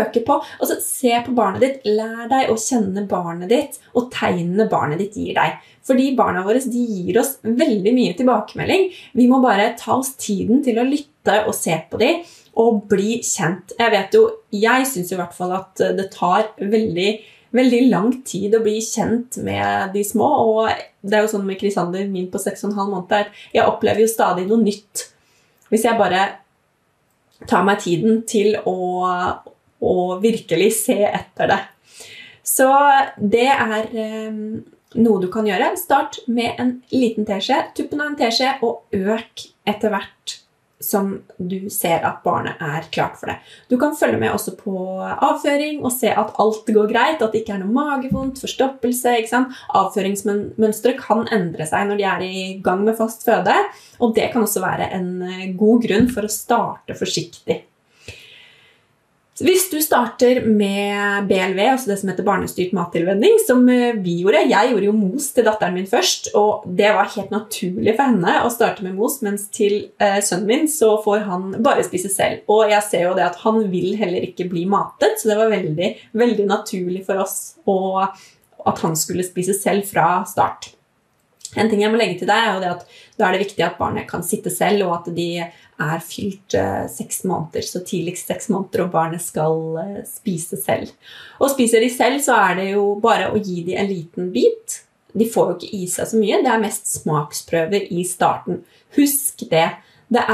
[SPEAKER 8] øke på, altså se på barnet ditt, lær deg å kjenne barnet ditt, og tegnene barnet ditt gir deg. Fordi barna våre, de gir oss veldig mye tilbakemelding. Vi må bare ta oss tiden til å lytte og se på dem, og bli kjent. Jeg synes i hvert fall at det tar veldig, veldig lang tid å bli kjent med de små, og det jo sånn med Krisander, min på 6,5 måneder, jeg opplever jo stadig noe nytt. Hvis jeg bare tar meg tiden til å virkelig se etter det. Så det noe du kan gjøre. Start med en liten teskje, tuppen av en teskje, og øk etter hvert som du ser at barnet klart for det. Du kan følge med også på avføring og se at alt går greit, at det ikke noe magevondt, forstoppelse, ikke sant? Avføringsmønstre kan endre seg når de i gang med fast føde, og det kan også være en god grunn for å starte forsiktig. Hvis du starter med BLV, altså det som heter barnestyrt mattilvenning, som vi gjorde, jeg gjorde jo mos til datteren min først, og det var helt naturlig for henne å starte med mos, mens til sønnen min så får han bare spise selv. Og jeg ser jo det at han vil heller ikke bli matet, så det var veldig, veldig naturlig for oss at han skulle spise selv fra start. En ting jeg må legge til deg jo det at da det viktig at barnet kan sitte selv, og at de fylt 6 måneder, så tidligst 6 måneder, og barnet skal spise selv. Og spiser de selv, så det jo bare å gi dem en liten bit. De får jo ikke i seg så mye, det mest smaksprøver i starten. Husk det. Det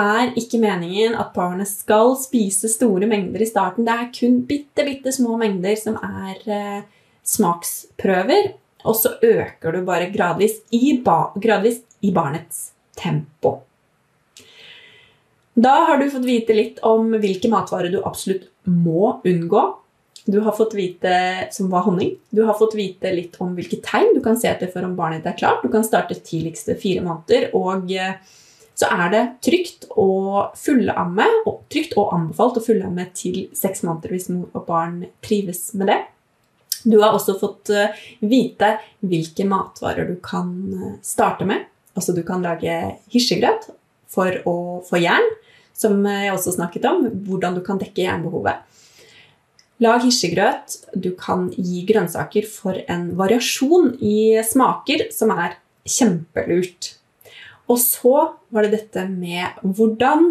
[SPEAKER 8] ikke meningen at barnet skal spise store mengder i starten, det kun bitte små mengder som smaksprøver, og så øker du bare gradvis i barnets tempo. Da har du fått vite litt om hvilke matvarer du absolutt må unngå. Du har fått vite som var honning. Du har fått vite litt om hvilke tegn du kan se etter for om barnet klart. Du kan starte tidligste 4 måneder, og så det trygt å fullamme, og trygt og anbefalt å fullamme til 6 måneder hvis mor og barn trives med det. Du har også fått vite hvilke matvarer du kan starte med. Altså du kan lage hirsegrøt for å få jern, som jeg også snakket om, hvordan du kan dekke jernbehovet. Lag hirsegrøt, du kan gi grønnsaker for en variasjon i smaker som kjempelurt. Og så var det dette med hvordan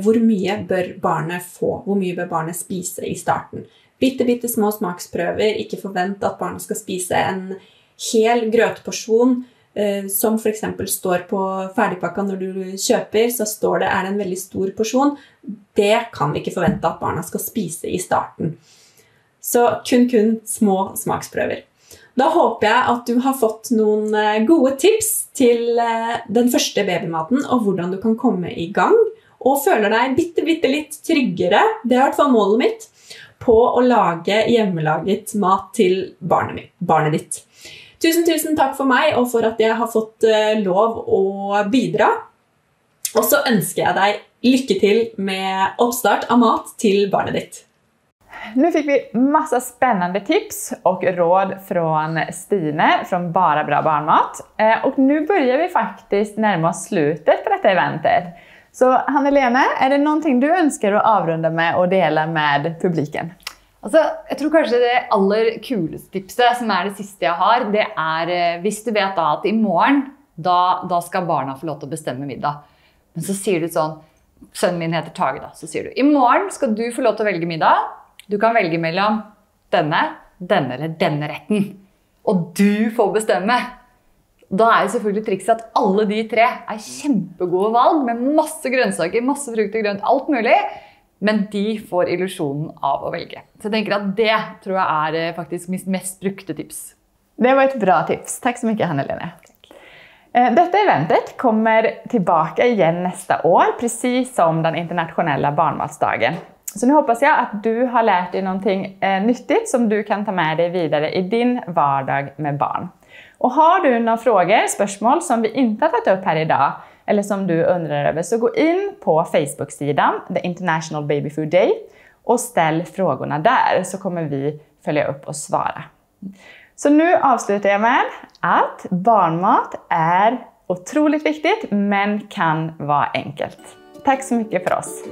[SPEAKER 8] hvor mye bør barnet få, hvor mye bør barnet spise i starten. Bitte små smaksprøver, ikke forvent at barnet skal spise en hel grøtporsjon, som for eksempel står på ferdigpakka når du kjøper, så står det en veldig stor porsjon. Det kan vi ikke forvente at barna skal spise i starten. Så kun små smaksprøver. Da håper jeg at du har fått noen gode tips til den første babymaten, og hvordan du kan komme i gang, og føler deg bitte litt tryggere, det I hvert fall målet mitt, på å lage hjemmelaget mat til barnet ditt. Tusen takk for meg, og for at jeg har fått lov å bidra. Og så ønsker jeg deg lykke til med oppstart av mat till barnet ditt.
[SPEAKER 1] Nu fick vi massa spännande tips och råd från Stine från Bara Bra Barnmat. Och nu börjar vi faktiskt närma oss slutet på detta eventet. Så Hanne-Lene, det någonting du önskar att avrunda med och dela med publiken?
[SPEAKER 7] Altså, jeg tror kanskje det aller kuleste tipset, som det siste jeg har, det hvis du vet da at I morgen, da skal barna få lov til å bestemme middag. Men så sier du sånn, sønnen min heter Tage da, så sier du, I morgen skal du få lov til å velge middag. Du kan velge mellom denne eller denne retten. Og du får bestemme. Da det selvfølgelig trikset at alle de 3 kjempegode valg, med masse grønnsaker, masse frukt og grønt, alt mulig. Men de får illusionen av å velge. Så jeg tenker at det tror jeg faktisk mitt mest brukte tips.
[SPEAKER 1] Det var ett bra tips. Tack så mycket, Hanne-Lene. Detta eventet kommer tillbaka igen nästa år, precis som den internationella barnmatsdagen. Så nu hoppas jag att du har lärt dig någonting nyttigt som du kan ta med dig vidare I din vardag med barn. Och har du några frågor, spørsmål som vi inte har tagit upp här idag, eller som du undrar över, så gå in på Facebook-sidan The International Baby Food Day och ställ frågorna där, så kommer vi följa upp och svara. Så nu avslutar jag med att barnmat otroligt viktigt, men kan vara enkelt. Tack så mycket för oss!